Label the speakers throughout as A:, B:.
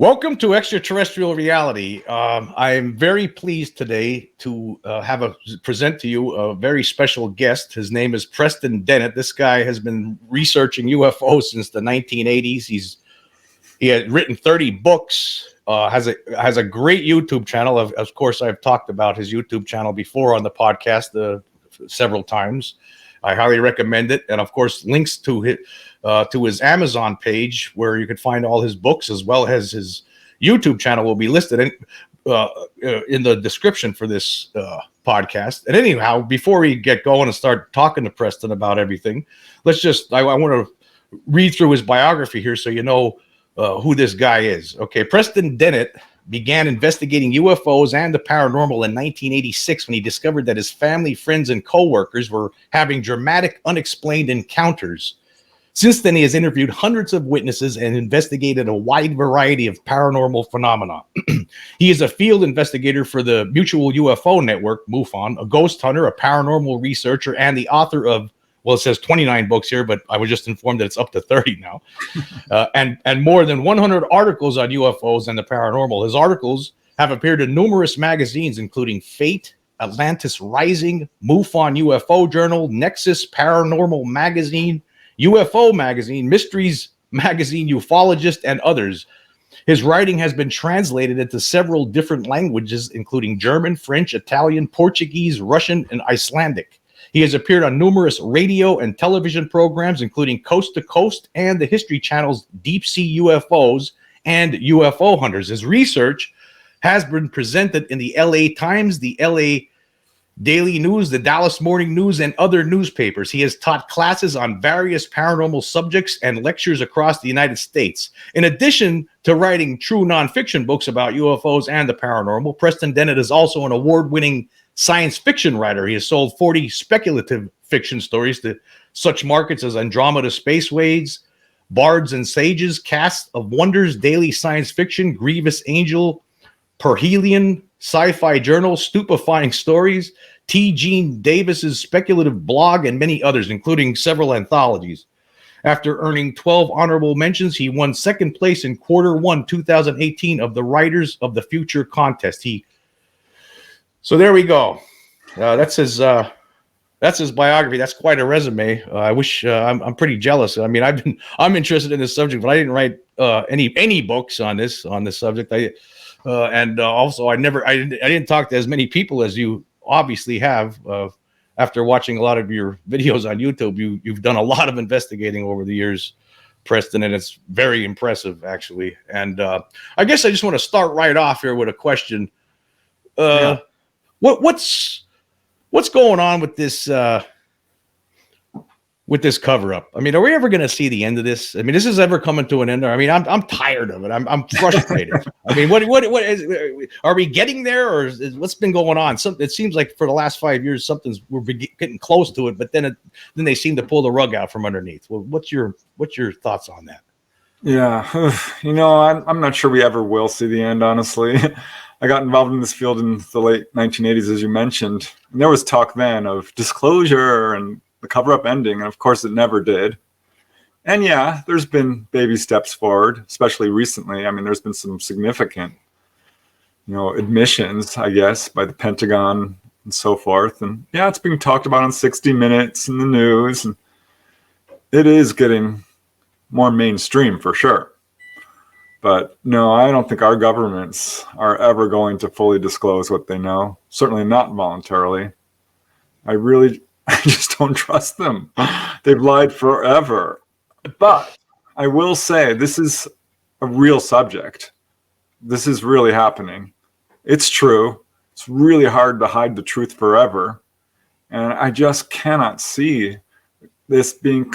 A: Welcome to Extraterrestrial Reality. I am very pleased today to present to you a very special guest. His name is Preston Dennett. This guy has been researching UFOs since the 1980s. He had written 30 books. Has a great YouTube channel. Of course, I've talked about his YouTube channel before on the podcast several times. I highly recommend it, and of course, links to his Amazon page where you could find all his books as well as his YouTube channel will be listed in the description for this podcast. And anyhow, before we get going and start talking to Preston about everything, I want to read through his biography here so you know who this guy is. Okay, Preston Dennett began investigating UFOs and the paranormal in 1986 when he discovered that his family, friends, and co-workers were having dramatic, unexplained encounters. Since then, he has interviewed hundreds of witnesses and investigated a wide variety of paranormal phenomena. He is a field investigator for the Mutual UFO Network, MUFON, a ghost hunter, a paranormal researcher, and the author of, well, it says 29 books here, but I was just informed that it's up to 30 now, and more than 100 articles on UFOs and the paranormal. His articles have appeared in numerous magazines, including Fate, Atlantis Rising, MUFON UFO Journal, Nexus, Paranormal Magazine, UFO Magazine, Mysteries Magazine, Ufologist, and others. His writing has been translated into several different languages, including German, French, Italian, Portuguese, Russian, and Icelandic. He has appeared on numerous radio and television programs, including Coast to Coast and the History Channel's Deep Sea UFOs and UFO Hunters. His research has been presented in the LA Times, the LA Daily News, the Dallas Morning News, and other newspapers. He has taught classes on various paranormal subjects and lectures across the United States. In addition to writing true nonfiction books about UFOs and the paranormal, Preston Dennett is also an award-winning science fiction writer. He has sold 40 speculative fiction stories to such markets as Andromeda Spaceways, Bards and Sages, Cast of Wonders, Daily Science Fiction, Grievous Angel, Perhelion, Sci-Fi Journal, Stupefying Stories, T. Gene Davis's speculative blog, and many others, including several anthologies. After earning 12 honorable mentions, he won second place in Q1 2018 of the Writers of the Future contest. So there we go. That's his biography. That's quite a resume. I wish I'm pretty jealous. I mean, I'm interested in this subject, but I didn't write any books on this subject. Also I didn't talk to as many people as you obviously have. After watching a lot of your videos on YouTube, you've done a lot of investigating over the years, Preston, and it's very impressive actually. And I guess I just want to start right off here with a question. What's going on with this cover up? I mean, are we ever going to see the end of this? I mean, this is ever coming to an end? I mean, I'm tired of it. I'm frustrated. I mean, what is? Are we getting there, or what's been going on? It seems like for the last 5 years, we're getting close to it, but then they seem to pull the rug out from underneath. Well, what's your thoughts on that?
B: Yeah, I'm not sure we ever will see the end, honestly. I got involved in this field in the late 1980s, as you mentioned, and there was talk then of disclosure and the cover-up ending, and of course it never did. And yeah, there's been baby steps forward, especially recently. I mean, there's been some significant, admissions, I guess, by the Pentagon and so forth. And yeah, it's being talked about on 60 Minutes in the news, and it is getting more mainstream for sure. But no, I don't think our governments are ever going to fully disclose what they know. Certainly not voluntarily. I just don't trust them. They've lied forever. But I will say this is a real subject. This is really happening. It's true. It's really hard to hide the truth forever. And I just cannot see this being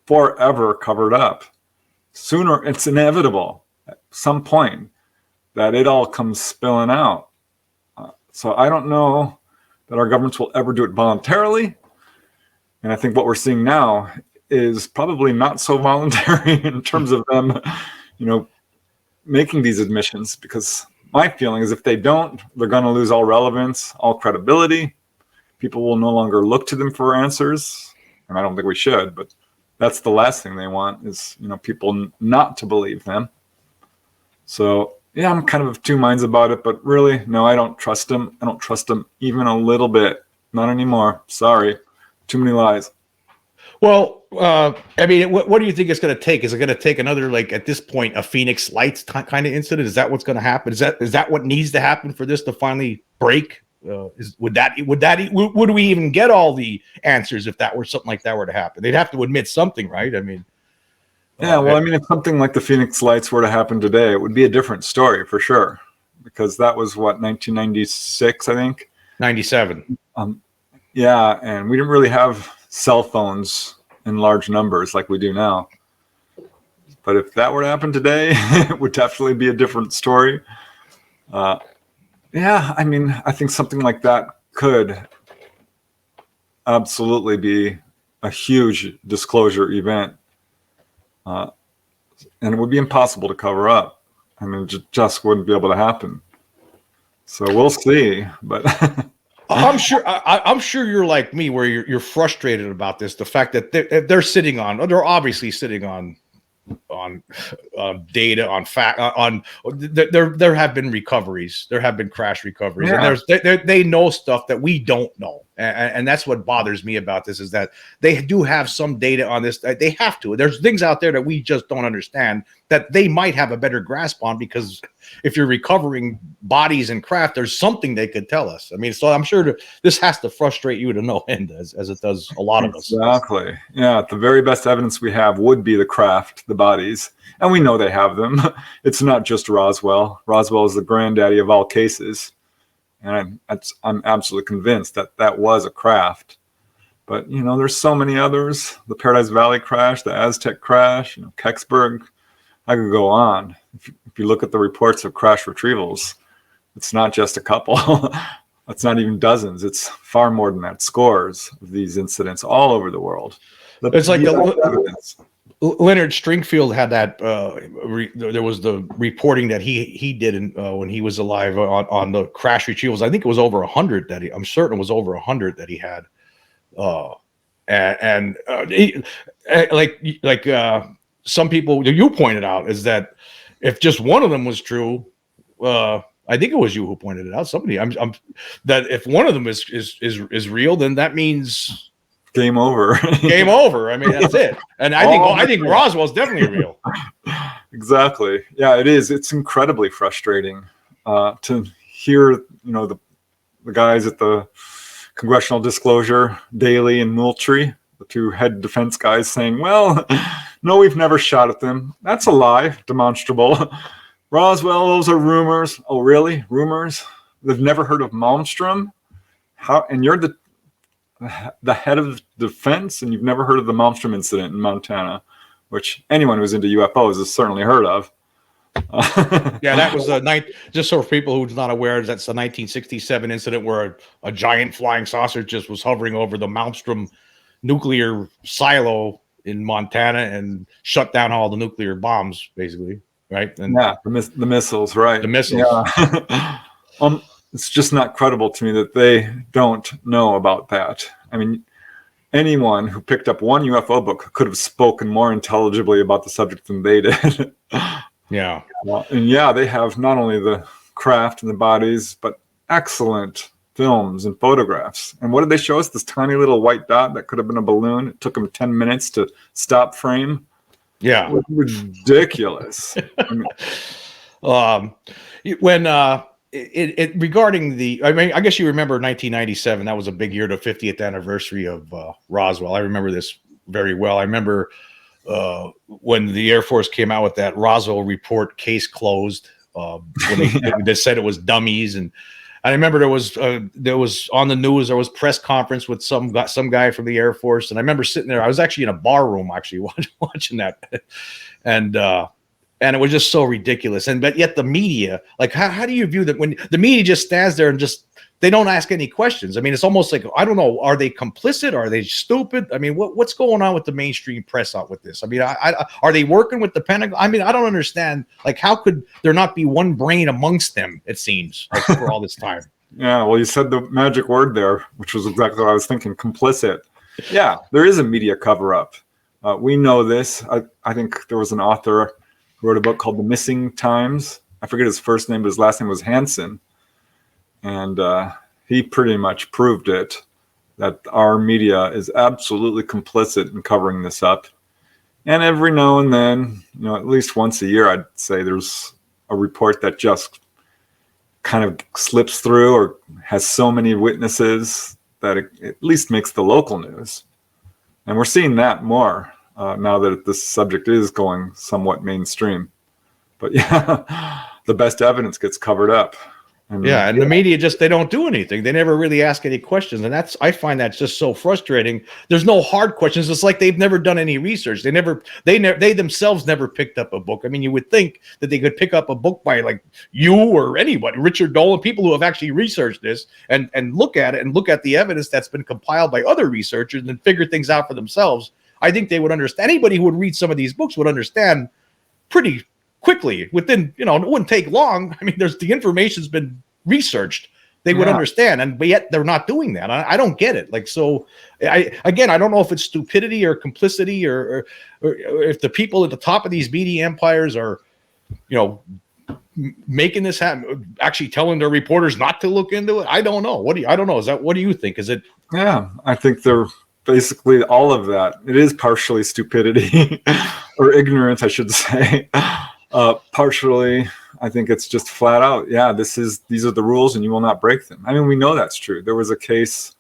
B: forever covered up. Sooner, it's inevitable at some point that it all comes spilling out. So I don't know that our governments will ever do it voluntarily. And I think what we're seeing now is probably not so voluntary in terms of them, making these admissions, because my feeling is if they don't, they're going to lose all relevance, all credibility. People will no longer look to them for answers. And I don't think we should, but that's the last thing they want is, people not to believe them. So yeah, I'm kind of of two minds about it, but really, no, I don't trust him. I don't trust him even a little bit. Not anymore. Sorry. Too many lies.
A: Well, I mean, what do you think it's going to take? Is it going to take another, like at this point, a Phoenix Lights kind of incident? Is that what's going to happen? Is that what needs to happen for this to finally break? Would we even get all the answers if that were something like that were to happen? They'd have to admit something, right? I mean,
B: yeah. Well, I mean, if something like the Phoenix Lights were to happen today, it would be a different story for sure, because that was what, 1996, I think.
A: 97.
B: Yeah, and we didn't really have cell phones in large numbers like we do now. But if that were to happen today, it would definitely be a different story. Yeah, I mean, I think something like that could absolutely be a huge disclosure event. And it would be impossible to cover up. I mean, it just wouldn't be able to happen. So we'll see. But
A: I'm sure you're like me, where you're frustrated about this. The fact that they're obviously sitting on data, on fact, there have been recoveries, there have been crash recoveries,
B: yeah.
A: and they know stuff that we don't know, and that's what bothers me about this, is that they do have some data on this. They have to. There's things out there that we just don't understand that they might have a better grasp on, because if you're recovering bodies and craft, there's something they could tell us. I mean, so I'm sure this has to frustrate you to no end, as it does a lot of us.
B: Exactly. Yeah. The very best evidence we have would be the craft, the bodies. And we know they have them. It's not just Roswell. Roswell is the granddaddy of all cases. And I'm absolutely convinced that that was a craft. But, you know, there's so many others. The Paradise Valley crash, the Aztec crash, you know, Kecksburg. I could go on. If you look at the reports of crash retrievals, it's not just a couple. It's not even dozens. It's far more than that. Scores of these incidents all over the world.
A: It's like Leonard Stringfield had that. There was the reporting that he did when he was alive on the crash retrievals. I think it was over 100 that I'm certain it was over 100 that he had. Some people you pointed out is that if just one of them was true, I think it was you who pointed it out. Somebody, I'm that if one of them is real, then that means
B: game over.
A: Game over. I mean, that's it. And I think Roswell's definitely real.
B: Exactly. Yeah, it is. It's incredibly frustrating to hear, you know, the guys at the Congressional Disclosure Daily and Moultrie, the two head defense guys, saying, well, no, we've never shot at them. That's a lie, demonstrable. Roswell, those are rumors. Oh, really? Rumors? They've never heard of Malmstrom? How? And you're the head of defense, and you've never heard of the Malmstrom incident in Montana, which anyone who's into UFOs has certainly heard of.
A: Yeah, that was just so for people who's not aware, that's the 1967 incident where a giant flying saucer just was hovering over the Malmstrom nuclear silo in Montana and shut down all the nuclear bombs, basically, right? And
B: yeah, the missiles, right?
A: The missiles.
B: Yeah. It's just not credible to me that they don't know about that. I mean, anyone who picked up one UFO book could have spoken more intelligibly about the subject than they did.
A: Yeah.
B: And yeah, they have not only the craft and the bodies, but excellent films and photographs. And what did they show us? This tiny little white dot that could have been a balloon. It took them 10 minutes to stop frame.
A: Yeah.
B: It was ridiculous.
A: Regarding I mean, I guess you remember 1997. That was a big year, the 50th anniversary of Roswell. I remember this very well. I remember when the Air Force came out with that Roswell report, case closed, when they said it was dummies. And I remember there was on the news, there was press conference with some guy from the Air Force. And I remember sitting there. I was actually in a bar room actually watching that. And it was just so ridiculous. But yet the media, like, how do you view that when the media just stands there and just, they don't ask any questions? I mean, it's almost like, I don't know, are they complicit? Are they stupid? I mean, what's going on with the mainstream press out with this? I mean, are they working with the Pentagon? I mean, I don't understand. Like, how could there not be one brain amongst them, it seems, like, for all this time?
B: Yeah, well, you said the magic word there, which was exactly what I was thinking, complicit. Yeah, there is a media cover-up. We know this. I think there was an author who wrote a book called The Missing Times. I forget his first name, but his last name was Hansen. And he pretty much proved it, that our media is absolutely complicit in covering this up. And every now and then, at least once a year, I'd say there's a report that just kind of slips through or has so many witnesses that it at least makes the local news. And we're seeing that more now that this subject is going somewhat mainstream. But yeah, the best evidence gets covered up.
A: And the media they don't do anything. They never really ask any questions. And I find that's just so frustrating. There's no hard questions. It's like they've never done any research. They themselves never picked up a book. I mean, you would think that they could pick up a book by like you or anybody, Richard Dolan, people who have actually researched this and look at it and look at the evidence that's been compiled by other researchers and figure things out for themselves. I think they would understand. Anybody who would read some of these books would understand pretty quickly within, it wouldn't take long. I mean, the information's been researched. They would understand, but yet they're not doing that. I don't get it. Like, so I don't know if it's stupidity or complicity or if the people at the top of these media empires are, making this happen, actually telling their reporters not to look into it. I don't know. I don't know. What do you think? Is it?
B: Yeah, I think they're basically all of that. It is partially stupidity or ignorance, I should say. Partially, I think it's just flat out, these are the rules and you will not break them. I mean, we know that's true. There was a case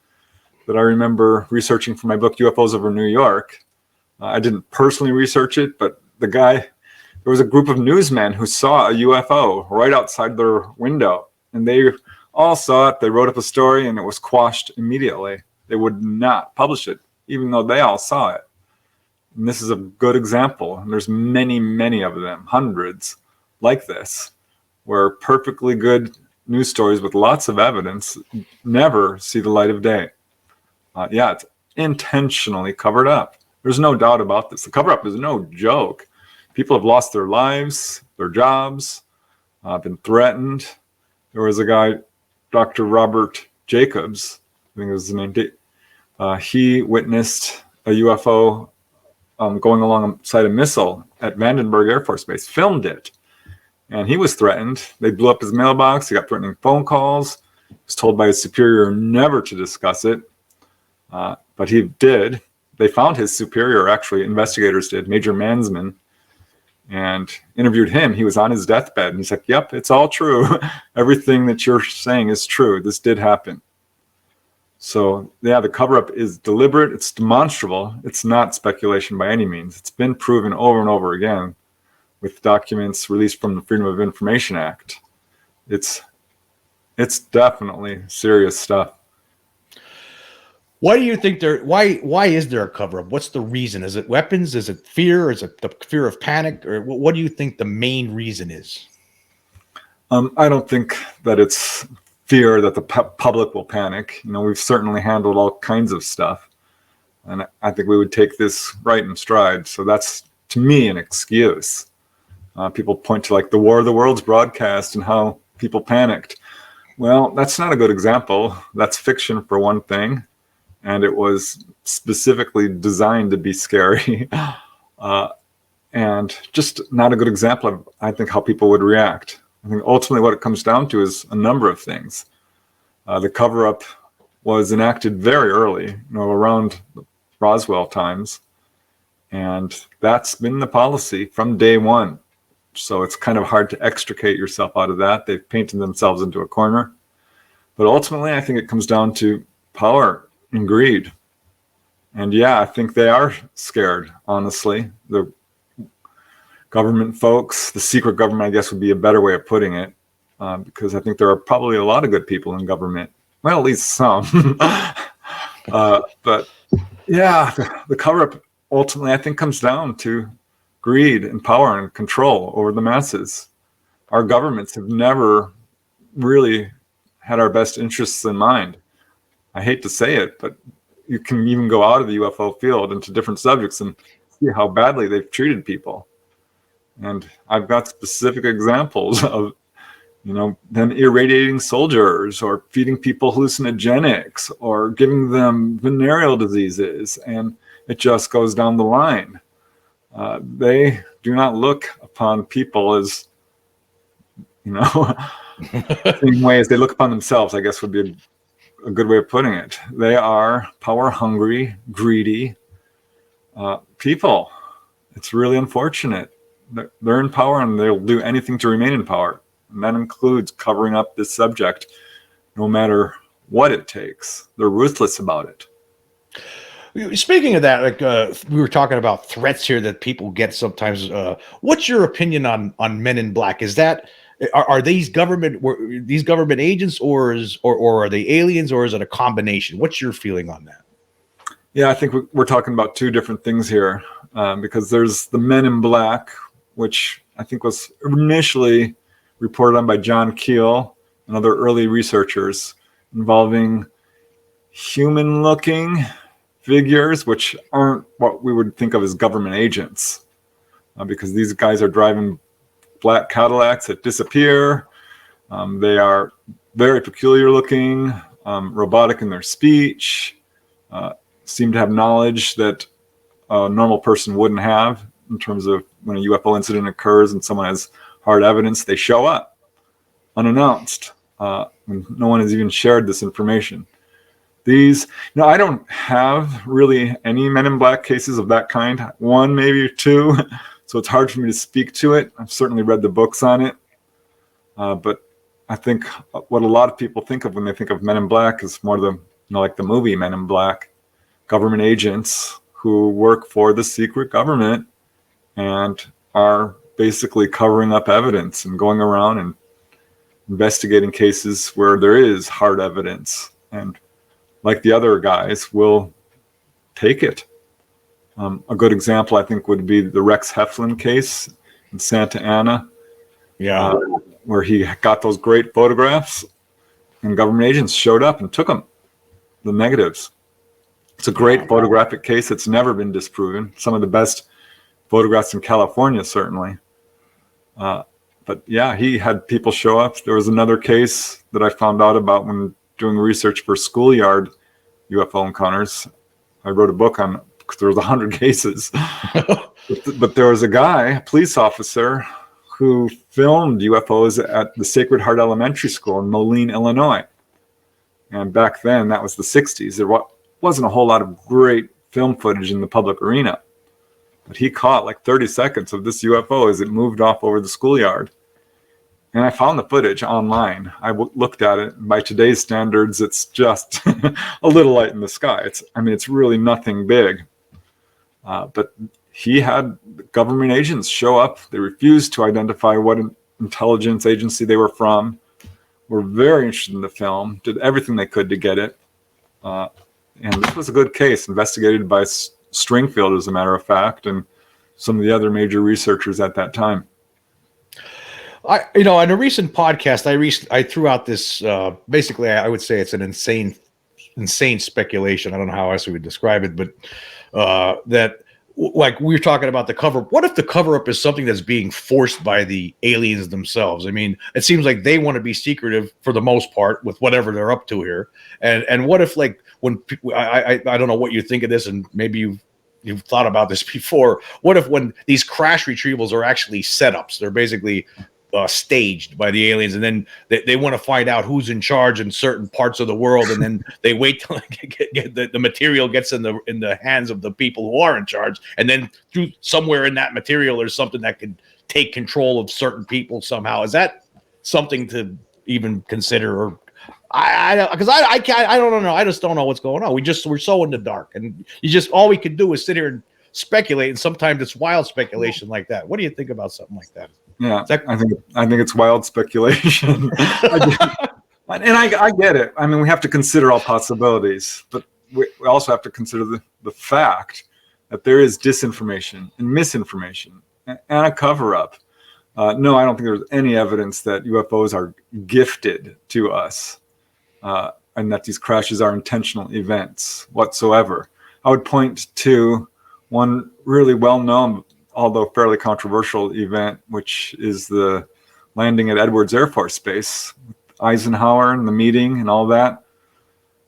B: that I remember researching for my book, UFOs over New York. I didn't personally research it, but there was a group of newsmen who saw a UFO right outside their window, and they all saw it. They wrote up a story and it was quashed immediately. They would not publish it, even though they all saw it. And this is a good example. And there's many, many of them, hundreds like this, where perfectly good news stories with lots of evidence never see the light of day. It's intentionally covered up. There's no doubt about this. The cover-up is no joke. People have lost their lives, their jobs, been threatened. There was a guy, Dr. Robert Jacobs, I think it was his name. He witnessed a UFO going alongside a missile at Vandenberg Air Force Base, filmed it, and he was threatened. They blew up his mailbox. He got threatening phone calls. He was told by his superior never to discuss it, but he did. They found his superior, actually, investigators did, Major Mansman, and interviewed him. He was on his deathbed, and he's like, yep, it's all true. Everything that you're saying is true. This did happen. So, the cover-up is deliberate. It's demonstrable. It's not speculation by any means. It's been proven over and over again with documents released from the Freedom of Information Act. It's definitely serious stuff.
A: Why do you think why is there a cover-up? What's the reason? Is it weapons? Is it fear? Is it the fear of panic? Or what do you think the main reason is?
B: I don't think that it's fear that the public will panic. We've certainly handled all kinds of stuff, and I think we would take this right in stride. So that's, to me, an excuse. People point to like the War of the Worlds broadcast and how people panicked. Well, that's not a good example. That's fiction for one thing, and it was specifically designed to be scary, and just not a good example of, I think, how people would react. I think ultimately what it comes down to is a number of things. The cover-up was enacted very early, around Roswell times, and that's been the policy from day one. So it's kind of hard to extricate yourself out of that. They've painted themselves into a corner. But ultimately, I think it comes down to power and greed. And I think they are scared, honestly. The government folks, the secret government, I guess would be a better way of putting it, because I think there are probably a lot of good people in government. Well, at least some. But the cover-up ultimately, I think, comes down to greed and power and control over the masses. Our governments have never really had our best interests in mind. I hate to say it, but you can even go out of the UFO field into different subjects and see how badly they've treated people. And I've got specific examples of, them irradiating soldiers or feeding people hallucinogenics or giving them venereal diseases. And it just goes down the line. They do not look upon people as You know, same way as they look upon themselves, I guess would be a good way of putting it. They are power hungry, greedy people. It's really unfortunate. They're in power and they'll do anything to remain in power. And that includes covering up this subject no matter what it takes. They're ruthless about it.
A: Speaking of that, like we were talking about threats here that people get sometimes. What's your opinion on Men in Black? Is that are these government agents, or are they aliens, or is it a combination? What's your feeling on that?
B: Yeah, I think we're talking about two different things here, because there's the Men in Black, which I think was initially reported on by John Keel and other early researchers, involving human-looking figures, which aren't what we would think of as government agents, because these guys are driving black Cadillacs that disappear. They are very peculiar looking, robotic in their speech, seem to have knowledge that a normal person wouldn't have in terms of when a UFO incident occurs and someone has hard evidence, they show up unannounced. When no one has even shared this information. I don't have really any Men in Black cases of that kind. One, maybe two. So it's hard for me to speak to it. I've certainly read the books on it. But I think what a lot of people think of when they think of Men in Black is more like the movie Men in Black, government agents who work for the secret government and are basically covering up evidence and going around and investigating cases where there is hard evidence, and like the other guys will take it. A good example, I think, would be the Rex Heflin case in Santa Ana, where he got those great photographs and government agents showed up and took them, the negatives. It's a great photographic case. It's never been disproven. Some of the best photographs in California, certainly. But yeah, he had people show up. There was another case that I found out about when doing research for schoolyard UFO encounters. I wrote a book on, because there was 100 cases. but there was a guy, a police officer, who filmed UFOs at the Sacred Heart Elementary School in Moline, Illinois. And back then, that was the 60s. There wasn't a whole lot of great film footage in the public arena. But he caught like 30 seconds of this UFO as it moved off over the schoolyard. And I found the footage online. I looked at it. And by today's standards, it's just a little light in the sky. It's really nothing big. But he had government agents show up. They refused to identify what intelligence agency they were from. Were very interested in the film. Did everything they could to get it. And this was a good case, investigated by Stringfield, as a matter of fact, and some of the other major researchers at that time.
A: In a recent podcast, I threw out this, basically, I would say it's an insane speculation. I don't know how else we would describe it, but that, like we were talking about the cover. What if the cover-up is something that's being forced by the aliens themselves? I mean, it seems like they want to be secretive for the most part with whatever they're up to here. And what if, like, when I don't know what you think of this, and maybe you've thought about this before. What if when these crash retrievals are actually setups? They're basically staged by the aliens, and then they want to find out who's in charge in certain parts of the world, and then they wait till the material gets in the hands of the people who are in charge, and then through somewhere in that material there's something that could take control of certain people somehow. Is that something to even consider? Or I don't know. I just don't know what's going on. We're so in the dark, and all we can do is sit here and speculate, and sometimes it's wild speculation like that. What do you think about something like that?
B: Yeah, I think it's wild speculation. I get it. I mean, we have to consider all possibilities, but we also have to consider the fact that there is disinformation and misinformation and a cover-up. No, I don't think there's any evidence that UFOs are gifted to us, and that these crashes are intentional events whatsoever. I would point to one really well-known, although fairly controversial event, which is the landing at Edwards Air Force Base, Eisenhower and the meeting and all that.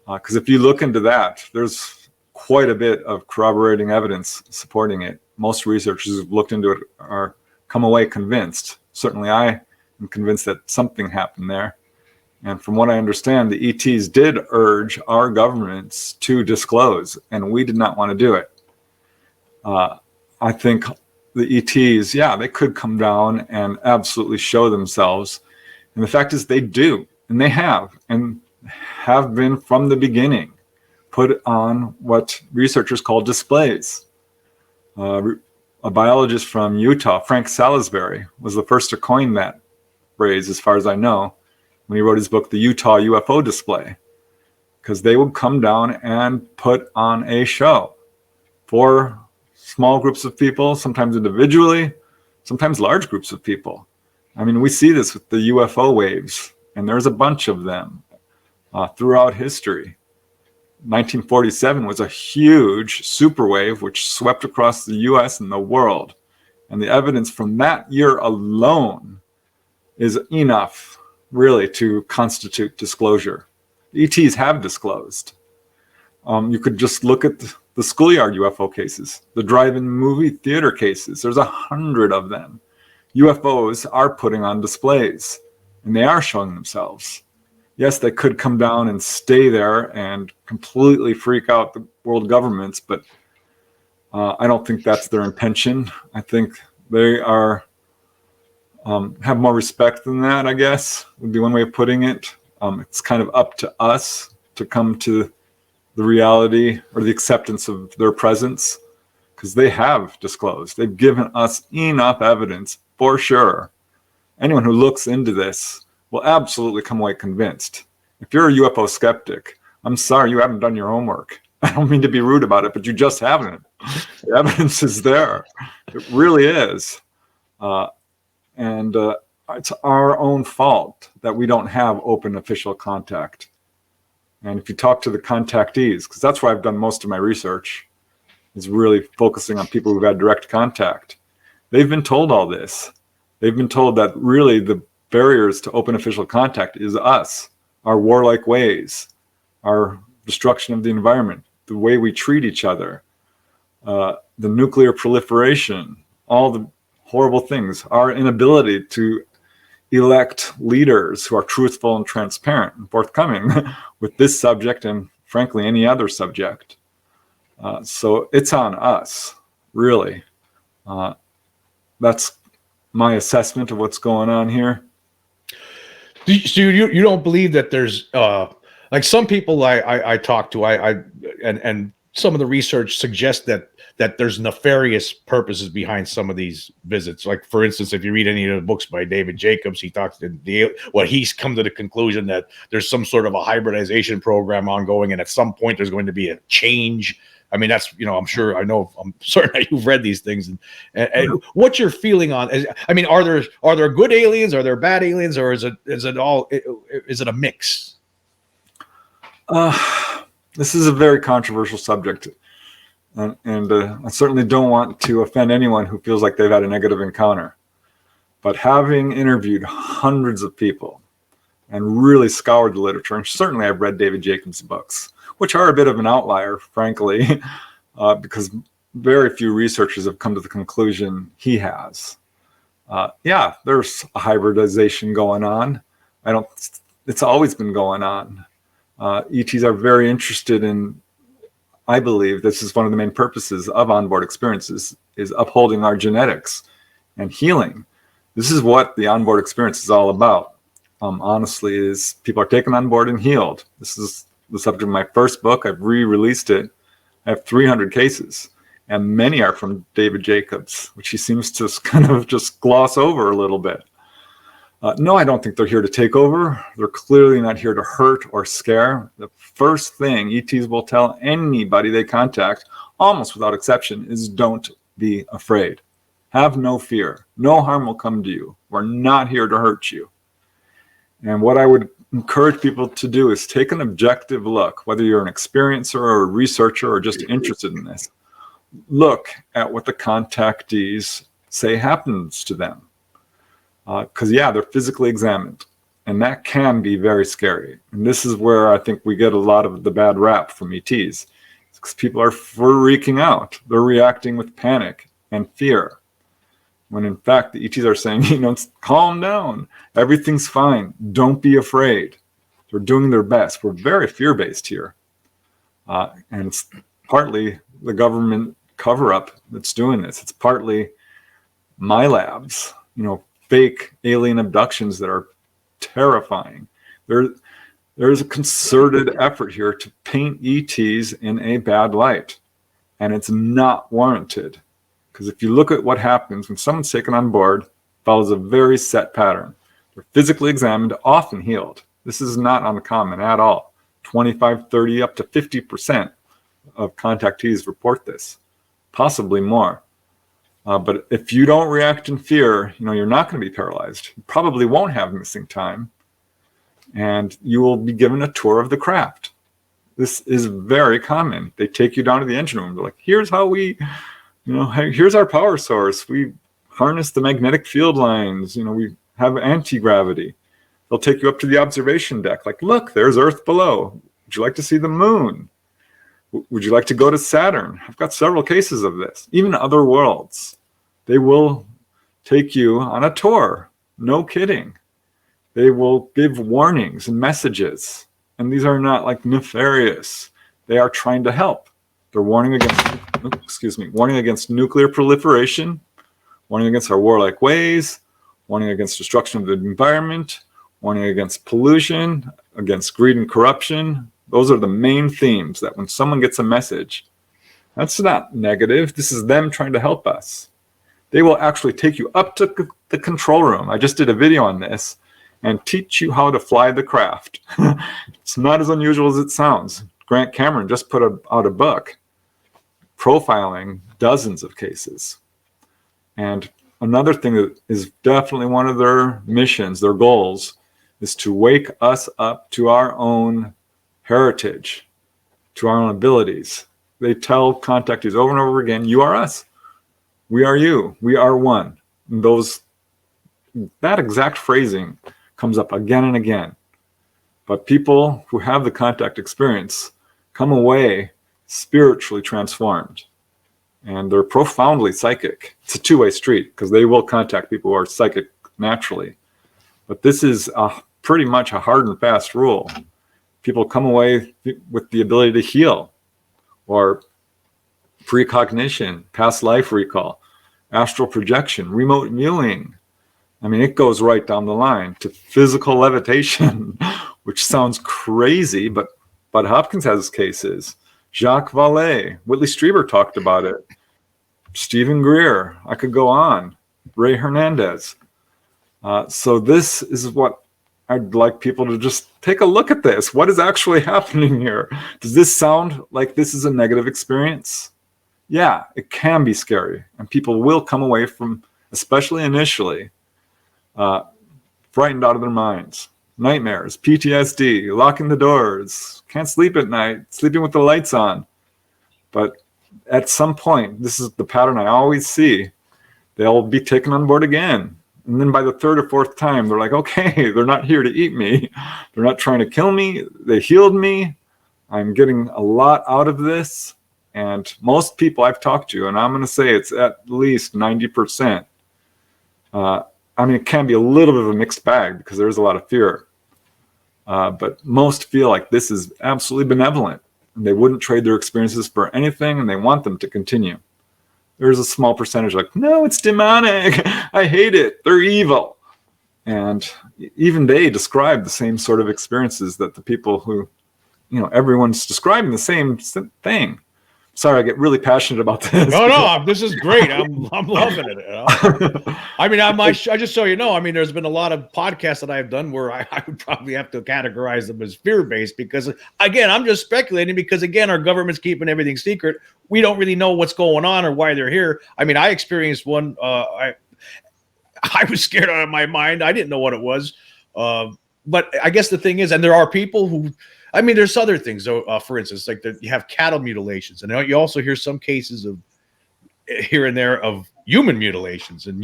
B: Because if you look into that, there's quite a bit of corroborating evidence supporting it. Most researchers who've looked into it are come away convinced. Certainly I and convinced that something happened there. And from what I understand, the ETs did urge our governments to disclose, and we did not want to do it. I think the ETs, yeah, they could come down and absolutely show themselves. And the fact is they do, and they have been from the beginning put on what researchers call displays. A biologist from Utah, Frank Salisbury, was the first to coin that phrase, as far as I know, when he wrote his book, The Utah UFO Display, because they would come down and put on a show for small groups of people, sometimes individually, sometimes large groups of people. I mean, we see this with the UFO waves, and there's a bunch of them throughout history. 1947 was a huge super wave which swept across the US and the world. And the evidence from that year alone is enough, really, to constitute disclosure. ETs have disclosed. You could just look at the schoolyard UFO cases, the drive-in movie theater cases. There's 100 of them. UFOs are putting on displays, and they are showing themselves. Yes, they could come down and stay there and completely freak out the world governments, but I don't think that's their intention. I think they are have more respect than that, I guess, would be one way of putting it. It's kind of up to us to come to the reality or the acceptance of their presence, because they have disclosed. They've given us enough evidence, for sure. Anyone who looks into this will absolutely come away convinced. If you're a UFO skeptic, I'm sorry, you haven't done your homework. I don't mean to be rude about it, but you just haven't. The evidence is there. It really is. And it's our own fault that we don't have open official contact. And if you talk to the contactees, because that's where I've done most of my research, is really focusing on people who've had direct contact. They've been told all this. They've been told that really the barriers to open official contact is us, our warlike ways, our destruction of the environment, the way we treat each other, the nuclear proliferation, all the horrible things, our inability to elect leaders who are truthful and transparent and forthcoming with this subject and, frankly, any other subject. So it's on us, really. That's my assessment of what's going on here.
A: So you don't believe that there's like some people I talk to and some of the research suggests that there's nefarious purposes behind some of these visits. Like, for instance, if you read any of the books by David Jacobs, he talks he's come to the conclusion that there's some sort of a hybridization program ongoing, and at some point there's going to be a change. I mean, that's, I'm certain that you've read these things. And what's your feeling on? I mean, are there good aliens? Are there bad aliens? Or is it a mix?
B: This is a very controversial subject, and I certainly don't want to offend anyone who feels like they've had a negative encounter. But having interviewed hundreds of people and really scoured the literature, and certainly I've read David Jacobs' books, which are a bit of an outlier, frankly, because very few researchers have come to the conclusion he has. Yeah, there's a hybridization going on. It's always been going on. ETs are very interested in, I believe this is one of the main purposes of onboard experiences, is upholding our genetics and healing. This is what the onboard experience is all about. Honestly, is people are taken on board and healed. This is the subject of my first book. I've re-released it. I have 300 cases, and many are from David Jacobs, which he seems to kind of just gloss over a little bit. No, I don't think they're here to take over. They're clearly not here to hurt or scare. The first thing ETs will tell anybody they contact, almost without exception, is don't be afraid. Have no fear. No harm will come to you. We're not here to hurt you. And what I would encourage people to do is take an objective look, whether you're an experiencer or a researcher or just interested in this. Look at what the contactees say happens to them. Because, they're physically examined, and that can be very scary. And this is where I think we get a lot of the bad rap from ETs, because people are freaking out. They're reacting with panic and fear. when in fact the ETs are saying, calm down. Everything's fine. Don't be afraid. They're doing their best. We're very fear-based here. And it's partly the government cover-up that's doing this. It's partly my labs, fake alien abductions that are terrifying. There's a concerted effort here to paint ETs in a bad light. And it's not warranted. Because if you look at what happens when someone's taken on board, it follows a very set pattern. They're physically examined, often healed. This is not uncommon at all. 25, 30, up to 50% of contactees report this, possibly more. But if you don't react in fear, you're not going to be paralyzed. You probably won't have missing time. And you will be given a tour of the craft. This is very common. They take you down to the engine room. They're like, here's how we, here's our power source. We harness the magnetic field lines. We have anti-gravity. They'll take you up to the observation deck. Like, look, there's Earth below. Would you like to see the moon? Would you like to go to Saturn? I've got several cases of this. Even other worlds. They will take you on a tour. No kidding. They will give warnings and messages. And these are not like nefarious. They are trying to help. They're warning against nuclear proliferation, warning against our warlike ways, warning against destruction of the environment, warning against pollution, against greed and corruption. Those are the main themes that when someone gets a message, that's not negative. This is them trying to help us. They will actually take you up to the control room. I just did a video on this and teach you how to fly the craft. It's not as unusual as it sounds. Grant Cameron just put out a book profiling dozens of cases. And another thing that is definitely one of their missions, their goals, is to wake us up to our own heritage, to our own abilities. They tell contactees over and over again, you are us. We are you. We are one. And that exact phrasing comes up again and again. But people who have the contact experience come away spiritually transformed. And they're profoundly psychic. It's a two-way street because they will contact people who are psychic naturally. But this is pretty much a hard and fast rule. People come away with the ability to heal, or precognition, past life recall, astral projection, remote viewing. I mean, it goes right down the line to physical levitation, which sounds crazy, but Bud Hopkins has cases. Jacques Vallée, Whitley Strieber talked about it. Stephen Greer, I could go on. Ray Hernandez. So this is what I'd like people to just take a look at this. What is actually happening here? Does this sound like this is a negative experience? Yeah, it can be scary. And people will come away from, especially initially, frightened out of their minds. Nightmares, PTSD, locking the doors, can't sleep at night, sleeping with the lights on. But at some point, this is the pattern I always see, they'll be taken on board again. And then by the third or fourth time, they're like, okay, they're not here to eat me. They're not trying to kill me. They healed me. I'm getting a lot out of this. And most people I've talked to, and I'm going to say it's at least 90%. I mean, it can be a little bit of a mixed bag because there is a lot of fear. But most feel like this is absolutely benevolent. And they wouldn't trade their experiences for anything, and they want them to continue. There's a small percentage like, no, it's demonic. I hate it. They're evil. And even they describe the same sort of experiences that the people who, everyone's describing the same thing. Sorry, I get really passionate about this.
A: No, this is great. I'm loving it. I mean, I just so you know, I mean, there's been a lot of podcasts that I've done where I would probably have to categorize them as fear-based because, again, I'm just speculating because, again, our government's keeping everything secret. We don't really know what's going on or why they're here. I mean, I experienced one. I was scared out of my mind. I didn't know what it was. But I guess the thing is, and there are people who, I mean, there's other things, though, for instance, like you have cattle mutilations, and you also hear some cases of here and there of human mutilations, and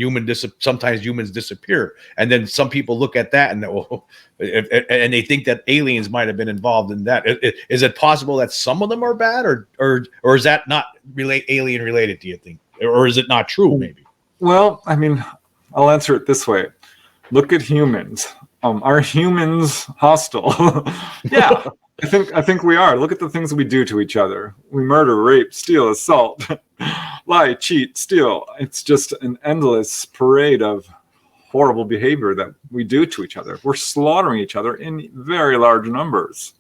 A: sometimes humans disappear, and then some people look at that and and they think that aliens might have been involved in that. Is it possible that some of them are bad, or is that not alien related? Do you think, or is it not true? Maybe.
B: Well, I mean, I'll answer it this way. Look at humans. Are humans hostile? Yeah, I think we are. Look at the things we do to each other. We murder, rape, steal, assault, lie, cheat, steal. It's just an endless parade of horrible behavior that we do to each other. We're slaughtering each other in very large numbers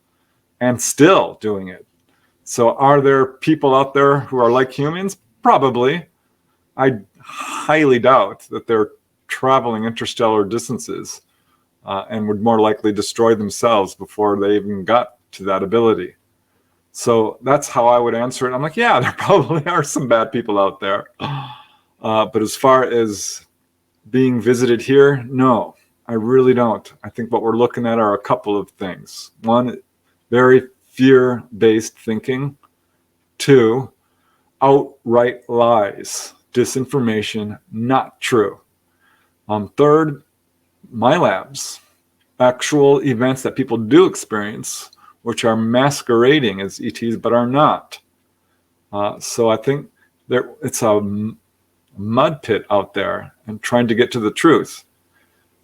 B: and still doing it. So are there people out there who are like humans? Probably. I highly doubt that they're traveling interstellar distances and would more likely destroy themselves before they even got to that ability. So that's how I would answer it. I'm like, yeah, there probably are some bad people out there. But as far as being visited here, no, I really don't. I think what we're looking at are a couple of things. One, very fear-based thinking. Two, outright lies, disinformation, not true. Third, my labs, actual events that people do experience, which are masquerading as ETs but are not. So I think it's a mud pit out there and trying to get to the truth.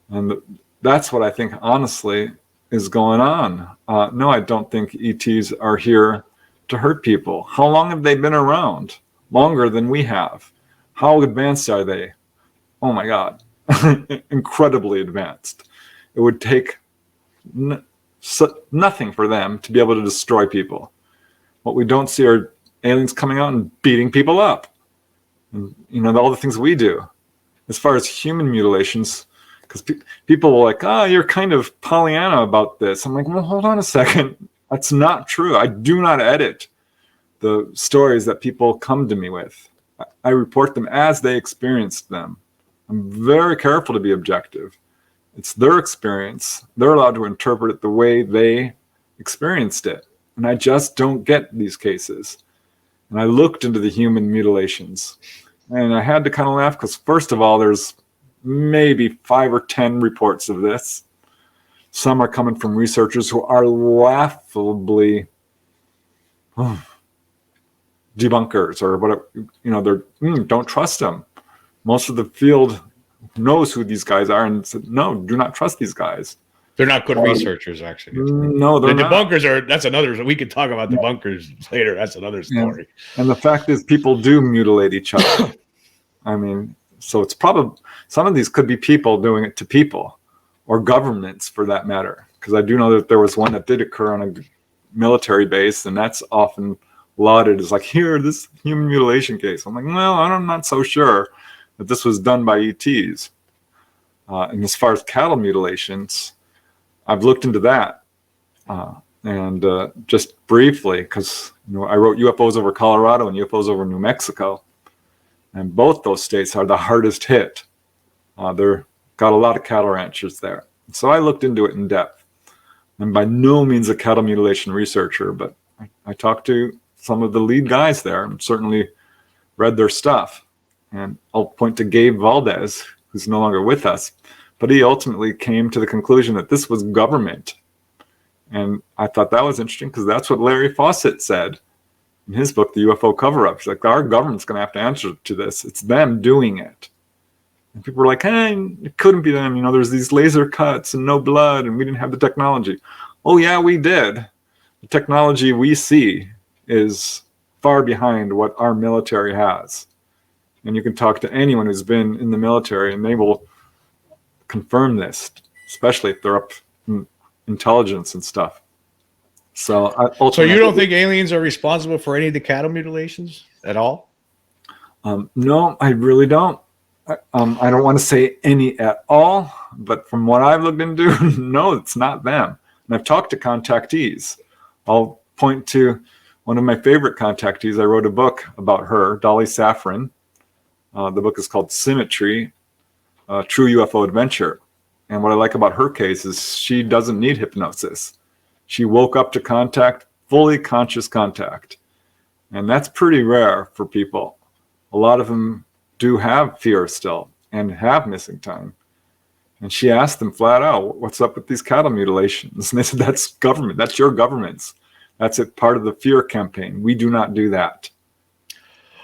B: And that's what I think, honestly, is going on. No, I don't think ETs are here to hurt people. How long have they been around? Longer than we have. How advanced are they? Oh my God, incredibly advanced. It would take nothing for them to be able to destroy people. What we don't see are aliens coming out and beating people up. And, all the things we do. As far as human mutilations, because people are like, you're kind of Pollyanna about this. I'm like, well, hold on a second. That's not true. I do not edit the stories that people come to me with. I report them as they experienced them. I'm very careful to be objective. It's their experience. They're allowed to interpret it the way they experienced it. And I just don't get these cases. And I looked into the human mutilations. And I had to kind of laugh because, first of all, there's maybe 5 or 10 reports of this. Some are coming from researchers who are laughably debunkers or whatever. Don't trust them. Most of the field knows who these guys are and said, no, do not trust these guys.
A: They're not good researchers, actually.
B: No, they're not.
A: The debunkers that's another. We could talk about debunkers later. That's another story.
B: And the fact is, people do mutilate each other. I mean, so it's probably some of these could be people doing it to people, or governments for that matter. Because I do know that there was one that did occur on a military base, and that's often lauded as like, here, this human mutilation case. I'm like, well, I'm not so sure that this was done by ETs. And as far as cattle mutilations, I've looked into that. And just briefly, because I wrote UFOs over Colorado and UFOs over New Mexico. And both those states are the hardest hit. They're got a lot of cattle ranchers there. So I looked into it in depth. I'm by no means a cattle mutilation researcher, but I talked to some of the lead guys there and certainly read their stuff. And I'll point to Gabe Valdez, who's no longer with us, but he ultimately came to the conclusion that this was government. And I thought that was interesting because that's what Larry Fawcett said in his book, The UFO Cover-Up. He's like, our government's going to have to answer to this. It's them doing it. And people were like, hey, it couldn't be them. There's these laser cuts and no blood, and we didn't have the technology. Oh, yeah, we did. The technology we see is far behind what our military has. And you can talk to anyone who's been in the military, and they will confirm this, especially if they're up in intelligence and stuff. So
A: you don't think aliens are responsible for any of the cattle mutilations at all?
B: No, I really don't. I don't want to say any at all, but from what I've looked into, no, it's not them. And I've talked to contactees. I'll point to one of my favorite contactees. I wrote a book about her, Dolly Safran. The book is called Symmetry, True UFO Adventure. And what I like about her case is she doesn't need hypnosis. She woke up to contact, fully conscious contact. And that's pretty rare for people. A lot of them do have fear still and have missing time. And she asked them flat out, what's up with these cattle mutilations? And they said, that's government. That's your government's. That's part of the fear campaign. We do not do that.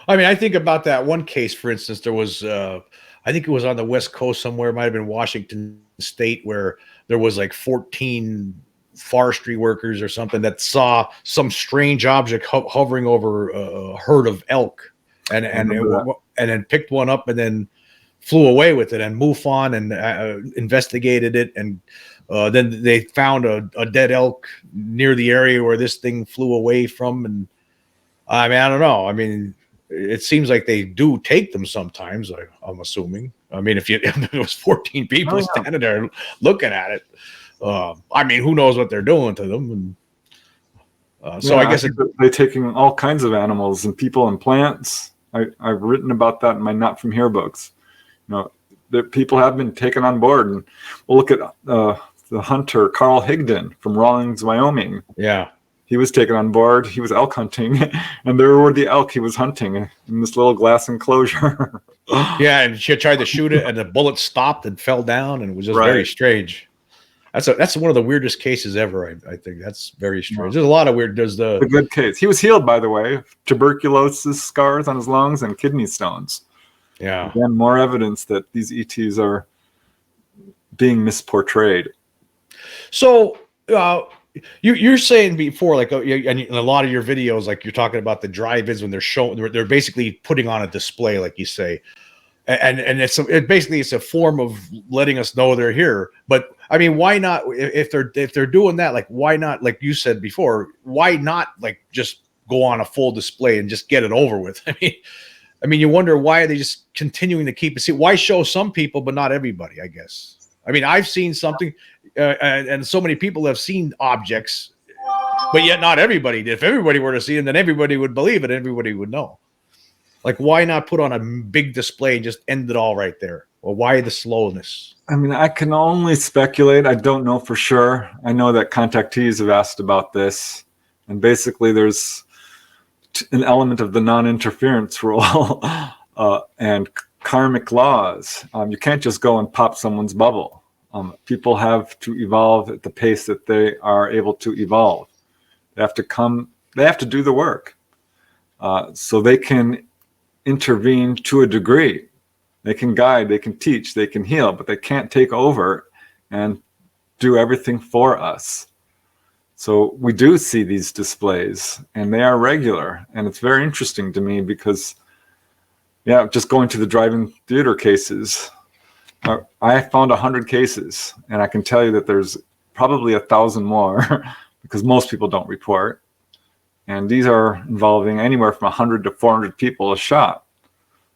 A: I mean, I think about that one case, for instance. There was, I think it was on the West Coast somewhere. It might have been Washington State, where there was like 14 forestry workers or something that saw some strange object hovering over a herd of elk, and
B: I
A: and it,
B: remember that.
A: and then picked one up and then flew away with it. And MUFON and investigated it, and then they found a dead elk near the area where this thing flew away from. And I mean, I don't know. I mean, it seems like they do take them sometimes. I'm assuming. I mean, if it was 14 people standing there looking at it, I mean, who knows what they're doing to them? And so I guess
B: they're taking all kinds of animals and people and plants. I've written about that in my Not From Here books. You know, that people have been taken on board. And we'll look at the hunter Carl Higdon from Rawlins, Wyoming.
A: Yeah.
B: He was taken on board. He was elk hunting, and there were the elk he was hunting in this little glass enclosure.
A: Yeah, and she tried to shoot it, and the bullet stopped and fell down, and it was just very strange. That's one of the weirdest cases ever. I think that's very strange. There's a lot of weird. There's a
B: good case. He was healed, by the way, tuberculosis scars on his lungs and kidney stones.
A: Yeah.
B: Again, more evidence that these ETs are being misportrayed.
A: So you're saying before, like, and in a lot of your videos, like you're talking about the drive-ins when they're basically putting on a display, like you say, and it's a form of letting us know they're here. But I mean, why not? If they're doing that, like, why not? Like you said before, why not like just go on a full display and just get it over with? I mean, you wonder, why are they just continuing to keep it? See, why show some people but not everybody? I guess. I mean, I've seen something, and so many people have seen objects, but yet not everybody did. If everybody were to see them, then everybody would believe it. Everybody would know. Like, why not put on a big display and just end it all right there? Or why the slowness?
B: I mean, I can only speculate. I don't know for sure. I know that contactees have asked about this, and basically there's an element of the non-interference rule and karmic laws. You can't just go and pop someone's bubble. People have to evolve at the pace that they are able to evolve. They have to do the work. So they can intervene to a degree. They can guide, they can teach, they can heal, but they can't take over and do everything for us. So we do see these displays, and they are regular. And it's very interesting to me because, just going to the drive-in theater cases, I found 100 cases, and I can tell you that there's probably 1,000 more because most people don't report. And these are involving anywhere from 100 to 400 people a shot.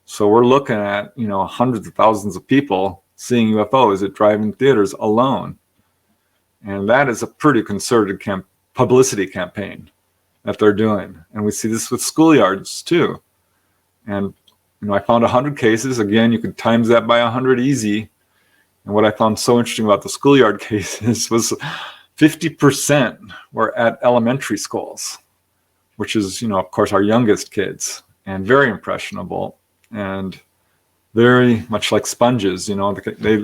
B: So we're looking at, hundreds of thousands of people seeing UFOs at drive-in theaters alone. And that is a pretty concerted publicity campaign that they're doing. And we see this with schoolyards too. And, I found 100 cases. Again, you could times that by 100 easy. And what I found so interesting about the schoolyard cases was 50% were at elementary schools, which is, of course, our youngest kids, and very impressionable and very much like sponges, they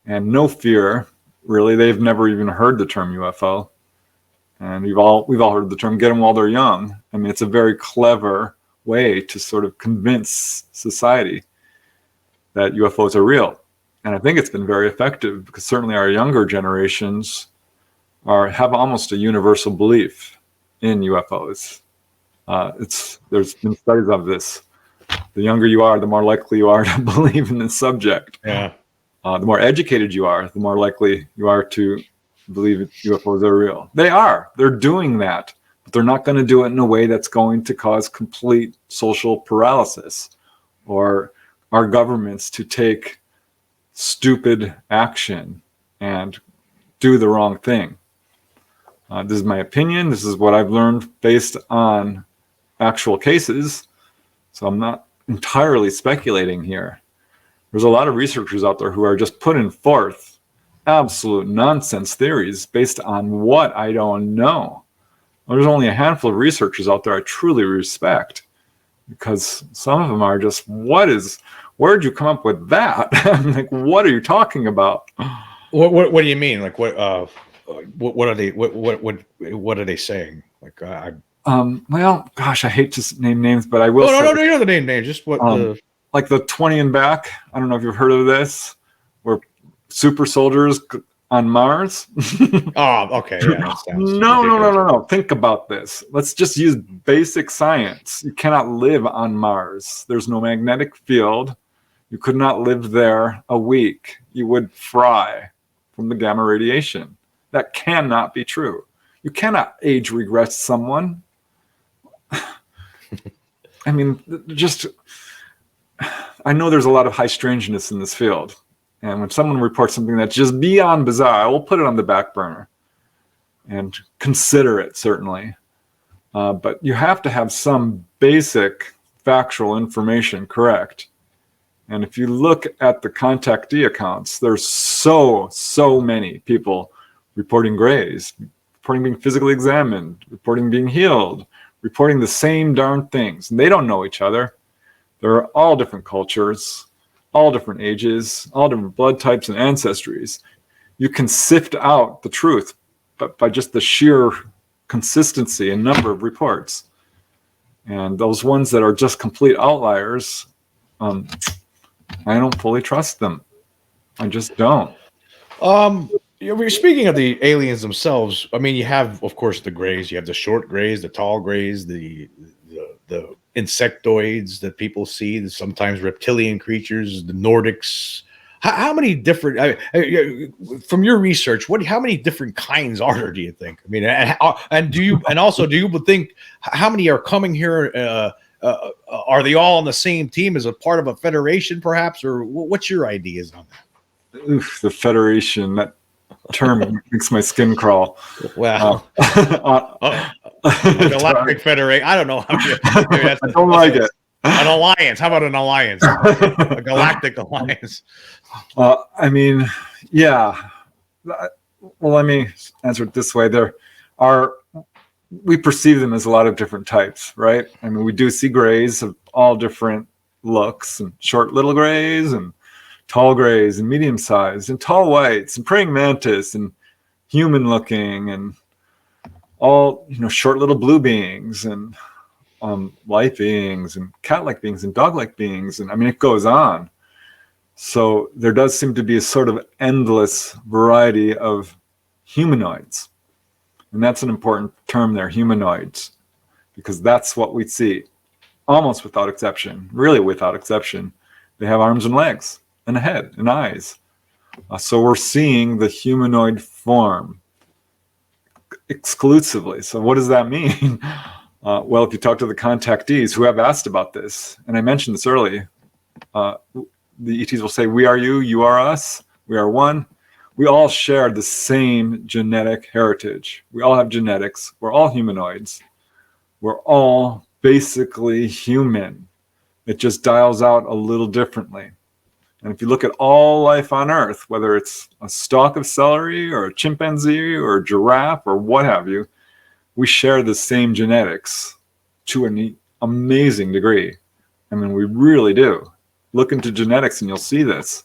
B: and no fear, really. They've never even heard the term UFO. And we've all heard the term, get them while they're young. I mean, it's a very clever way to sort of convince society that UFOs are real. And I think it's been very effective because certainly our younger generations have almost a universal belief in UFOs. There's been studies of this. The younger you are, the more likely you are to believe in this subject.
A: Yeah.
B: The more educated you are, the more likely you are to believe UFOs are real. They're doing that, but they're not going to do it in a way that's going to cause complete social paralysis or our governments to take stupid action and do the wrong thing. This is my opinion. This is what I've learned based on actual cases. So I'm not entirely speculating here. There's a lot of researchers out there who are just putting forth absolute nonsense theories based on what I don't know. There's only a handful of researchers out there I truly respect, because some of them are just, where'd you come up with that? I'm like, what are you talking about?
A: What do you mean? Like, what are they saying? Like,
B: Well, gosh, I hate to name names, but I will
A: Oh, no,
B: say,
A: no, no, you know the name. Just what the.
B: like the 20 and back. I don't know if you've heard of this, where super soldiers on Mars.
A: Oh, okay. Yeah, that sounds ridiculous.
B: No. Think about this. Let's just use basic science. You cannot live on Mars. There's no magnetic field. You could not live there a week. You would fry from the gamma radiation. That cannot be true. You cannot age regress someone. I mean, just, I know there's a lot of high strangeness in this field. And when someone reports something that's just beyond bizarre, I will put it on the back burner and consider it, certainly. But you have to have some basic factual information correct. And if you look at the contactee accounts, there's so many people reporting grays, reporting being physically examined, reporting being healed, reporting the same darn things. And they don't know each other. They're all different cultures, all different ages, all different blood types and ancestries. You can sift out the truth, but by just the sheer consistency and number of reports. And those ones that are just complete outliers, I don't fully trust them. I just don't.
A: We're speaking of the aliens themselves. I mean, you have, of course, the grays. You have the short grays, the tall grays, the insectoids that people see. Sometimes reptilian creatures, the Nordics. How many different? From your research, how many different kinds are there? Do you think? I mean, and do you think how many are coming here? Are they all on the same team as a part of a federation, perhaps, or what's your ideas on that?
B: Oof, the federation, that term makes my skin crawl.
A: Wow. Galactic Federation. I don't know.
B: I don't like it.
A: An alliance. How about an alliance? A galactic alliance.
B: I mean, yeah. Well, let me answer it this way. We perceive them as a lot of different types, right? I mean, we do see grays of all different looks, and short little grays, and tall grays, and medium sized, and tall whites, and praying mantis, and human looking, and all, short little blue beings, and light beings, and cat-like beings, and dog-like beings, and I mean, it goes on. So there does seem to be a sort of endless variety of humanoids. And that's an important term there, humanoids, because that's what we see almost without exception, really without exception. They have arms and legs and a head and eyes. So we're seeing the humanoid form exclusively. So what does that mean? Well, if you talk to the contactees who have asked about this, and I mentioned this early, the ETs will say, we are you, you are us, we are one. We all share the same genetic heritage. We all have genetics. We're all humanoids. We're all basically human. It just dials out a little differently. And if you look at all life on Earth, whether it's a stalk of celery or a chimpanzee or a giraffe or what have you, we share the same genetics to an amazing degree. I mean, we really do. Look into genetics and you'll see this.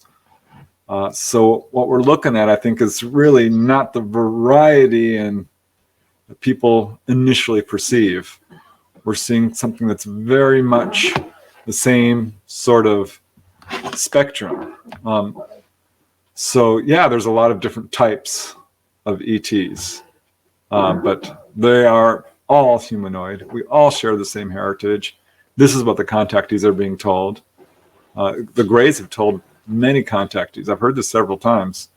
B: So what we're looking at, I think, is really not the variety and that people initially perceive. We're seeing something that's very much the same sort of spectrum. So yeah, there's a lot of different types of ETs, but they are all humanoid. We all share the same heritage. This is what the contactees are being told. The Greys have told many contactees, I've heard this several times,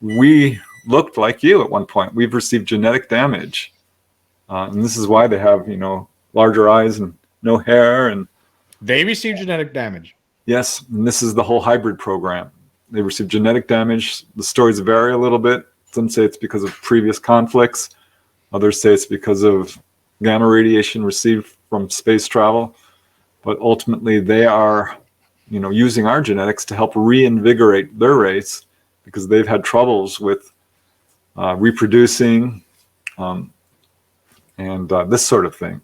B: we looked like you at one point. We've received genetic damage. And this is why they have, larger eyes and no hair. And
A: they received genetic damage.
B: Yes, and this is the whole hybrid program. They received genetic damage. The stories vary a little bit. Some say it's because of previous conflicts. Others say it's because of gamma radiation received from space travel. But ultimately, they are using our genetics to help reinvigorate their race because they've had troubles with reproducing and this sort of thing.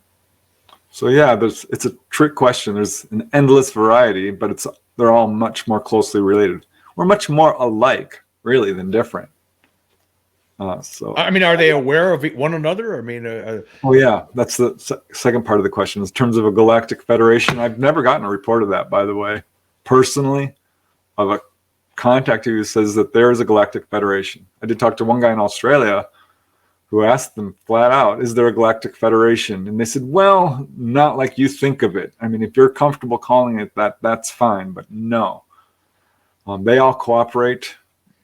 B: So yeah, it's a trick question. There's an endless variety, but they're all much more closely related. We're much more alike, really, than different. So,
A: I mean, are they aware of one another? I mean,
B: oh yeah, that's the second part of the question. In terms of a galactic federation, I've never gotten a report of that, by the way, personally, of a contact who says that there is a galactic federation. I did talk to one guy in Australia who asked them flat out, is there a galactic federation? And they said, well, not like you think of it. I mean, if you're comfortable calling it that, that's fine, but no. They all cooperate.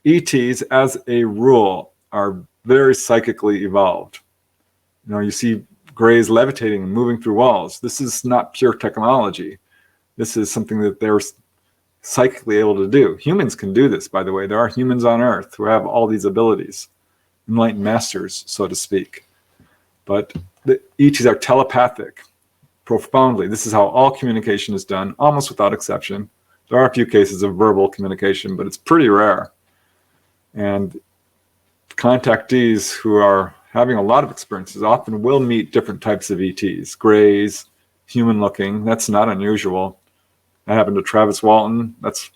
B: ETs, as a rule, are very psychically evolved. You know, you see grays levitating and moving through walls. This is not pure technology. This is something that they're psychically able to do. Humans can do this, by the way. There are humans on Earth who have all these abilities, enlightened masters, so to speak. But the ETs are telepathic, profoundly. This is how all communication is done, almost without exception. There are a few cases of verbal communication, but it's pretty rare. And contactees who are having a lot of experiences often will meet different types of ETs, grays, human-looking. That's not unusual. That happened to Travis Walton. That's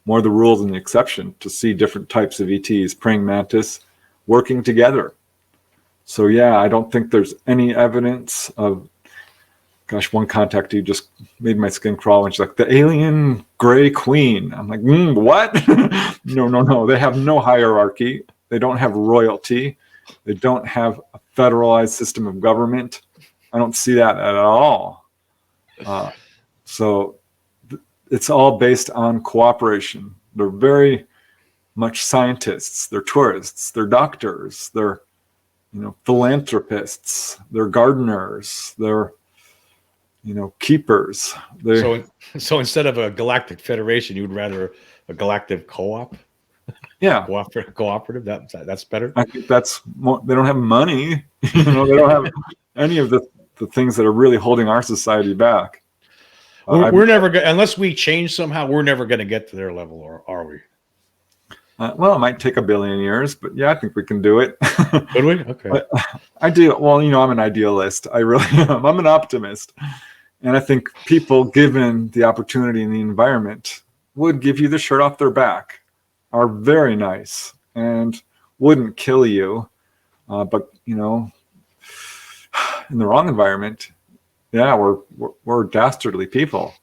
B: more the rule than the exception, to see different types of ETs, praying mantis, working together. So yeah, I don't think there's any evidence of, gosh, one contactee just made my skin crawl when she's like, the alien gray queen. I'm like, what? No. They have no hierarchy. They don't have royalty. They don't have a federalized system of government. I don't see that at all. So it's all based on cooperation. They're very much scientists. They're tourists. They're doctors. They're, philanthropists. They're gardeners. They're, keepers.
A: So instead of a galactic federation, you'd rather a galactic co-op?
B: Yeah.
A: Cooperative? That's better?
B: I think that's more, they don't have money. They don't have any of the things that are really holding our society back.
A: We're never going, unless we change somehow, we're never going to get to their level, or are we?
B: Well, it might take 1 billion years, but yeah, I think we can do it.
A: Could we? Okay.
B: But I do. Well, I'm an idealist. I really am. I'm an optimist. And I think people, given the opportunity and the environment, would give you the shirt off their back, are very nice and wouldn't kill you. But, in the wrong environment, yeah, we're dastardly people.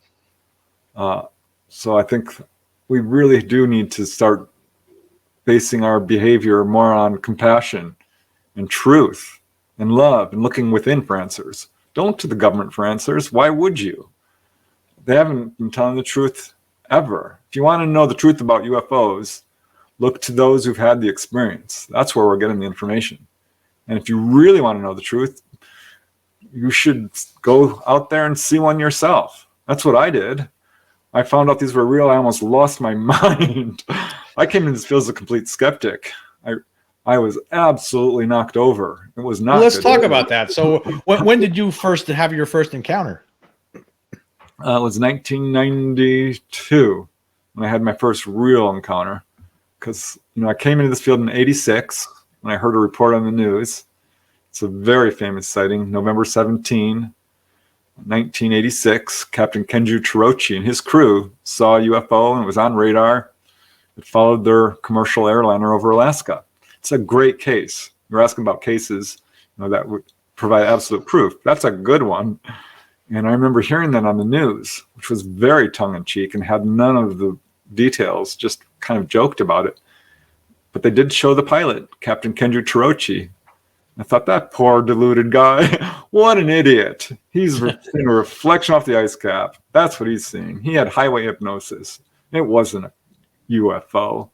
B: So I think we really do need to start basing our behavior more on compassion and truth and love and looking within for answers. Don't look to the government for answers. Why would you? They haven't been telling the truth ever. If you want to know the truth about UFOs, look to those who've had the experience. That's where we're getting the information. And if you really want to know the truth, you should go out there and see one yourself. That's what I did. I found out these were real. I almost lost my mind. I came into this field as a complete skeptic. I was absolutely knocked over. It was not.
A: Well, let's talk about that. So when did you first have your first encounter?
B: It was 1992 when I had my first real encounter. Because, I came into this field in 86 when I heard a report on the news. It's a very famous sighting, November 17, 1986. Captain Kenju Chirochi and his crew saw a UFO and it was on radar. It followed their commercial airliner over Alaska. It's a great case. You're asking about cases that would provide absolute proof. That's a good one. And I remember hearing that on the news, which was very tongue-in-cheek and had none of the details, just kind of joked about it. But they did show the pilot, Captain Kenju Chirochi. I thought, that poor deluded guy, what an idiot. He's seeing a reflection off the ice cap. That's what he's seeing. He had highway hypnosis. It wasn't a UFO.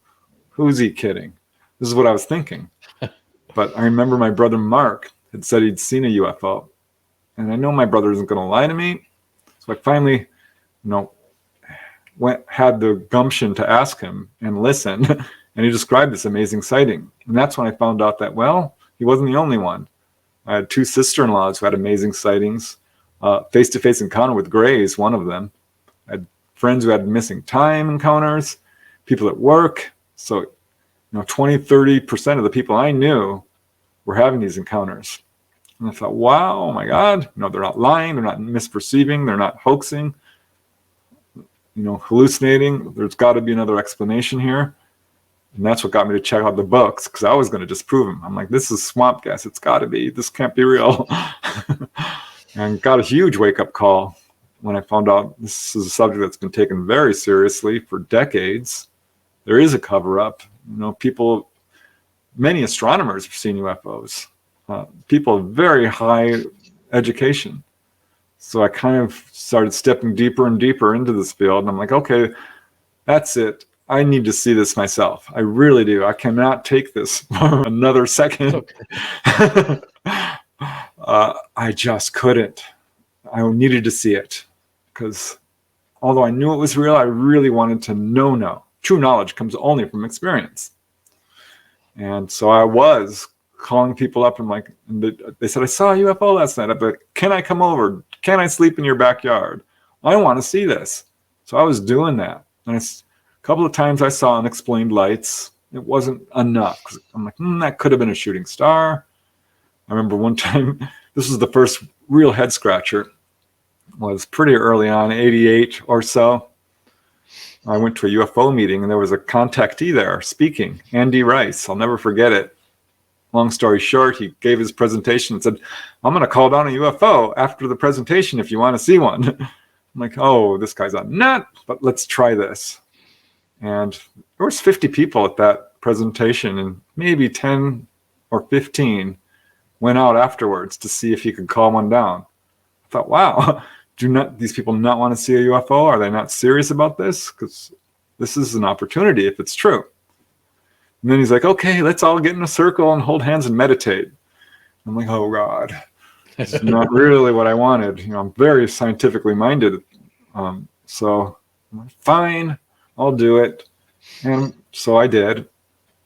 B: Who's he kidding? This is what I was thinking. But I remember my brother Mark had said he'd seen a UFO. And I know my brother isn't going to lie to me. So I finally, had the gumption to ask him and listen. And he described this amazing sighting. And that's when I found out that, he wasn't the only one. I had 2 sister-in-laws who had amazing sightings. Face-to-face encounter with grays, one of them. I had friends who had missing time encounters, people at work. So, 20-30% of the people I knew were having these encounters. And I thought, wow, oh my God, they're not lying, they're not misperceiving, they're not hoaxing, hallucinating. There's got to be another explanation here. And that's what got me to check out the books, because I was going to disprove them. I'm like, this is swamp gas. It's got to be. This can't be real. And got a huge wake-up call when I found out this is a subject that's been taken very seriously for decades. There is a cover-up. People, many astronomers have seen UFOs. People of very high education. So I kind of started stepping deeper and deeper into this field. And I'm like, okay, that's it. I need to see this myself. I really do. I cannot take this for another second. Okay. I just couldn't. I needed to see it, because although I knew it was real, I really wanted to know. True knowledge comes only from experience. And so I was calling people up, and they said, I saw a UFO last night. I'm like, can I come over? Can I sleep in your backyard? I want to see this. So I was doing that. And a couple of times I saw unexplained lights. It wasn't enough. I'm like, that could have been a shooting star. I remember one time, this was the first real head scratcher. It was pretty early on, 88 or so. I went to a UFO meeting, and there was a contactee there speaking, Andy Rice. I'll never forget it. Long story short, he gave his presentation and said, I'm going to call down a UFO after the presentation if you want to see one. I'm like, oh, this guy's a nut, but let's try this. And there was 50 people at that presentation, and maybe 10 or 15 went out afterwards to see if he could call one down. I thought, wow, do these people not want to see a UFO? Are they not serious about this? Because this is an opportunity if it's true. And then he's like, okay, let's all get in a circle and hold hands and meditate. I'm like, oh God, it's not really what I wanted. I'm very scientifically minded. So I'm like, fine, I'll do it. And so I did.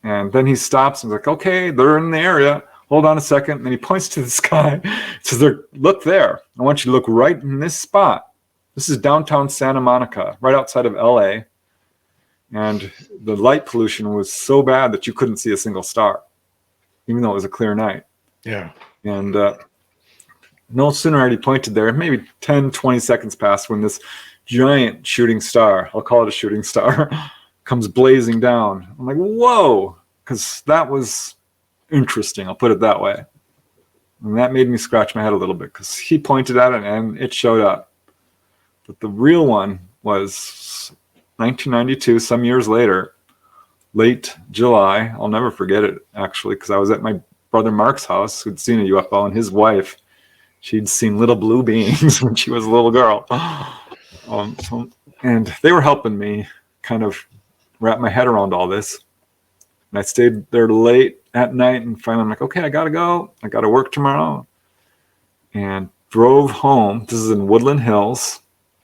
B: And then he stops and he's like, okay, they're in the area. Hold on a second. And then he points to the sky. He says, look there. I want you to look right in this spot. This is downtown Santa Monica, right outside of LA. And the light pollution was so bad that you couldn't see a single star, even though it was a clear night.
A: Yeah.
B: And no sooner had he pointed there, maybe 10, 20 seconds passed when this giant shooting star, I'll call it a shooting star, comes blazing down. I'm like, whoa, because that was interesting. I'll put it that way. And that made me scratch my head a little bit, because he pointed at it and it showed up. But the real one was 1992, some years later, late July. I'll never forget it, actually, because I was at my brother Mark's house, who'd seen a UFO, and his wife, she'd seen little blue beings when she was a little girl. And they were helping me kind of wrap my head around all this. And I stayed there late at night, and finally I'm like, okay, I gotta go. I gotta work tomorrow. And drove home. This is in Woodland Hills,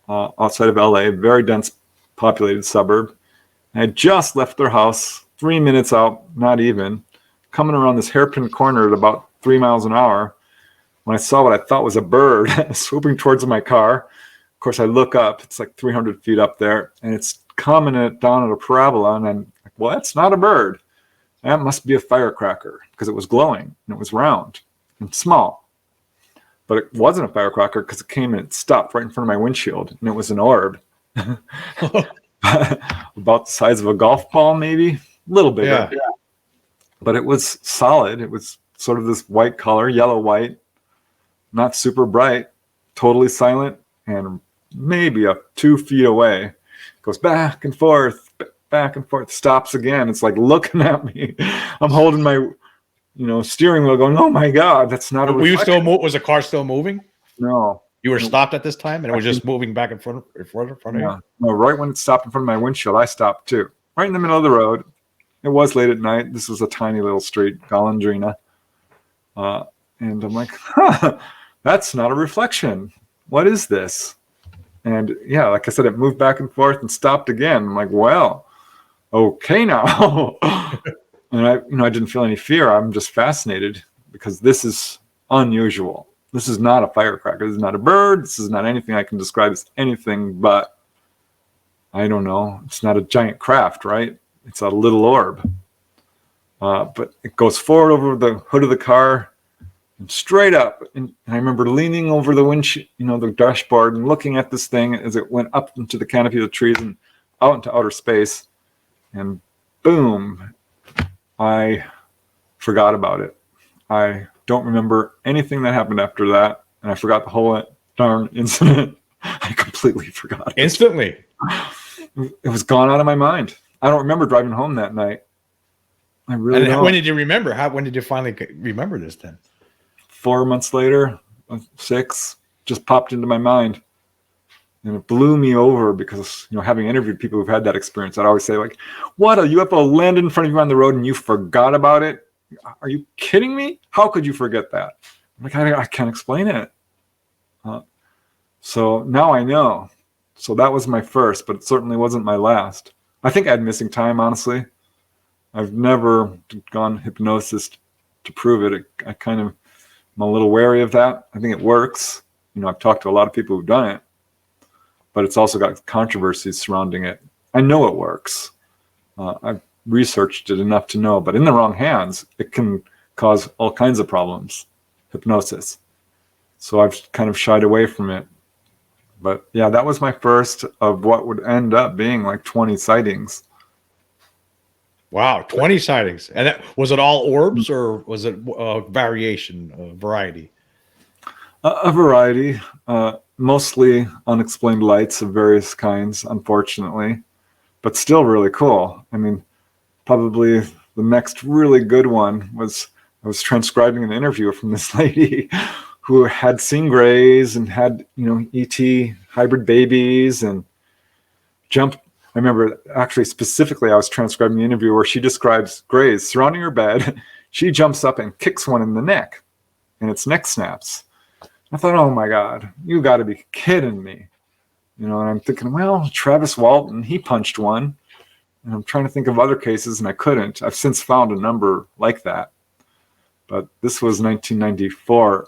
B: outside of LA, very dense populated suburb. And I just left their house, 3 minutes out, not even, coming around this hairpin corner at about 3 miles an hour, when I saw what I thought was a bird swooping towards my car. Of course, I look up, it's like 300 feet up there, and it's coming down at a parabola, and I'm like, well, that's not a bird. That must be a firecracker, because it was glowing, and it was round and small. But it wasn't a firecracker, because it came and it stopped right in front of my windshield, and it was an orb. About the size of a golf ball, maybe, a little bigger. Yeah. But it was solid. It was sort of this white color, yellow-white, not super bright, totally silent, and maybe 2 feet away. It goes back and forth, stops again. It's like looking at me. I'm holding my, steering wheel, going, "Oh my God, that's not a."
A: Were you still? Was the car still moving?
B: No.
A: You were stopped at this time, and it was just moving back in front of you.
B: No, right when it stopped in front of my windshield, I stopped too, right in the middle of the road. It was late at night. This was a tiny little street, Golondrina, and I'm like, that's not a reflection. What is this? And yeah, like I said, it moved back and forth and stopped again. I'm like, well, okay now. And I didn't feel any fear. I'm just fascinated, because this is unusual. This is not a firecracker. This is not a bird. This is not anything I can describe as anything but, I don't know. It's not a giant craft, right? It's a little orb. But it goes forward over the hood of the car and straight up. And I remember leaning over the windshield, the dashboard, and looking at this thing as it went up into the canopy of the trees and out into outer space. And boom, I forgot about it. I don't remember anything that happened after that, and I forgot the whole darn incident. I completely forgot it.
A: Instantly.
B: It was gone out of my mind. I don't remember driving home that night. I really don't.
A: When did you remember? When did you finally remember this then?
B: 4 months later, 6, just popped into my mind. And it blew me over because, having interviewed people who've had that experience, I'd always say, like, what, a UFO landed in front of you on the road and you forgot about it? Are you kidding me? How could you forget that? I'm like, I can't explain it. So now I know. So that was my first, but it certainly wasn't my last. I think I had missing time, honestly. I've never gone hypnosis to prove it. I kind of am a little wary of that. I think it works. I've talked to a lot of people who've done it, but it's also got controversies surrounding it. I know it works. I've researched it enough to know, but in the wrong hands, it can cause all kinds of problems, hypnosis. So I've kind of shied away from it. But yeah, that was my first of what would end up being like 20 sightings.
A: Wow, 20 sightings. And was it all orbs or was it variety?
B: A variety, mostly unexplained lights of various kinds, unfortunately, but still really cool. I mean, probably the next really good one was I was transcribing an interview from this lady who had seen grays and had, ET hybrid babies and jumped. I remember actually specifically I was transcribing the interview where she describes grays surrounding her bed. She jumps up and kicks one in the neck and its neck snaps. I thought, oh my God, you got to be kidding me. And I'm thinking, well, Travis Walton, he punched one. And I'm trying to think of other cases and I couldn't. I've since found a number like that. But this was 1994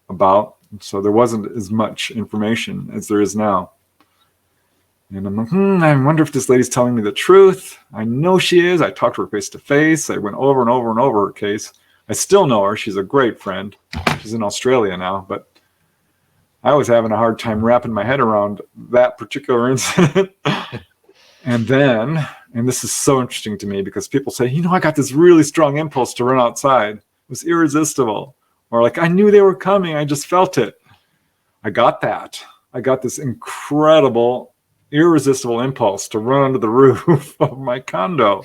B: about, so there wasn't as much information as there is now. And I'm like, I wonder if this lady's telling me the truth. I know she is. I talked to her face to face. I went over and over and over her case. I still know her. She's a great friend. She's in Australia now, but I was having a hard time wrapping my head around that particular incident. And this is so interesting to me because people say, I got this really strong impulse to run outside. It was irresistible. Or like, I knew they were coming. I just felt it. I got that. I got this incredible, irresistible impulse to run onto the roof of my condo.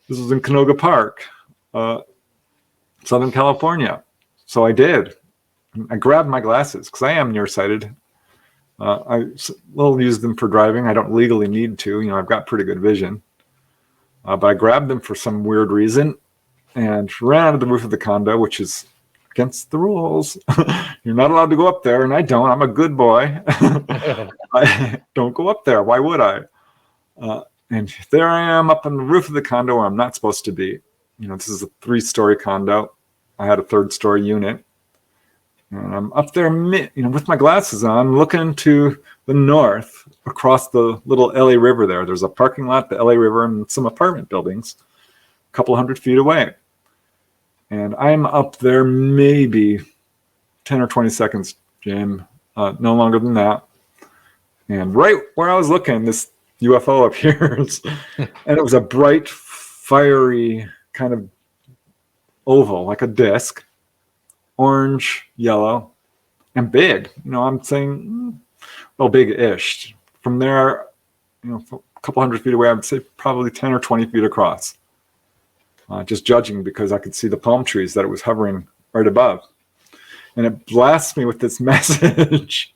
B: This was in Canoga Park, Southern California. So I did. I grabbed my glasses because I am nearsighted. I will use them for driving. I don't legally need to. I've got pretty good vision. But I grabbed them for some weird reason and ran onto the roof of the condo, which is against the rules. You're not allowed to go up there, and I don't. I'm a good boy. I don't go up there. Why would I? And there I am up on the roof of the condo where I'm not supposed to be. This is a 3-story condo. I had a 3rd-story unit. And I'm up there, with my glasses on, looking to the north across the little LA River there. There's a parking lot, the LA River, and some apartment buildings a couple 100 feet away. And I'm up there maybe 10 or 20 seconds, Jim, no longer than that. And right where I was looking, this UFO appears. And it was a bright, fiery kind of oval, like a disc. Orange, yellow, and big. I'm saying, well, big-ish. From there, a couple 100 feet away, I would say probably 10 or 20 feet across. Just judging because I could see the palm trees that it was hovering right above. And it blasts me with this message.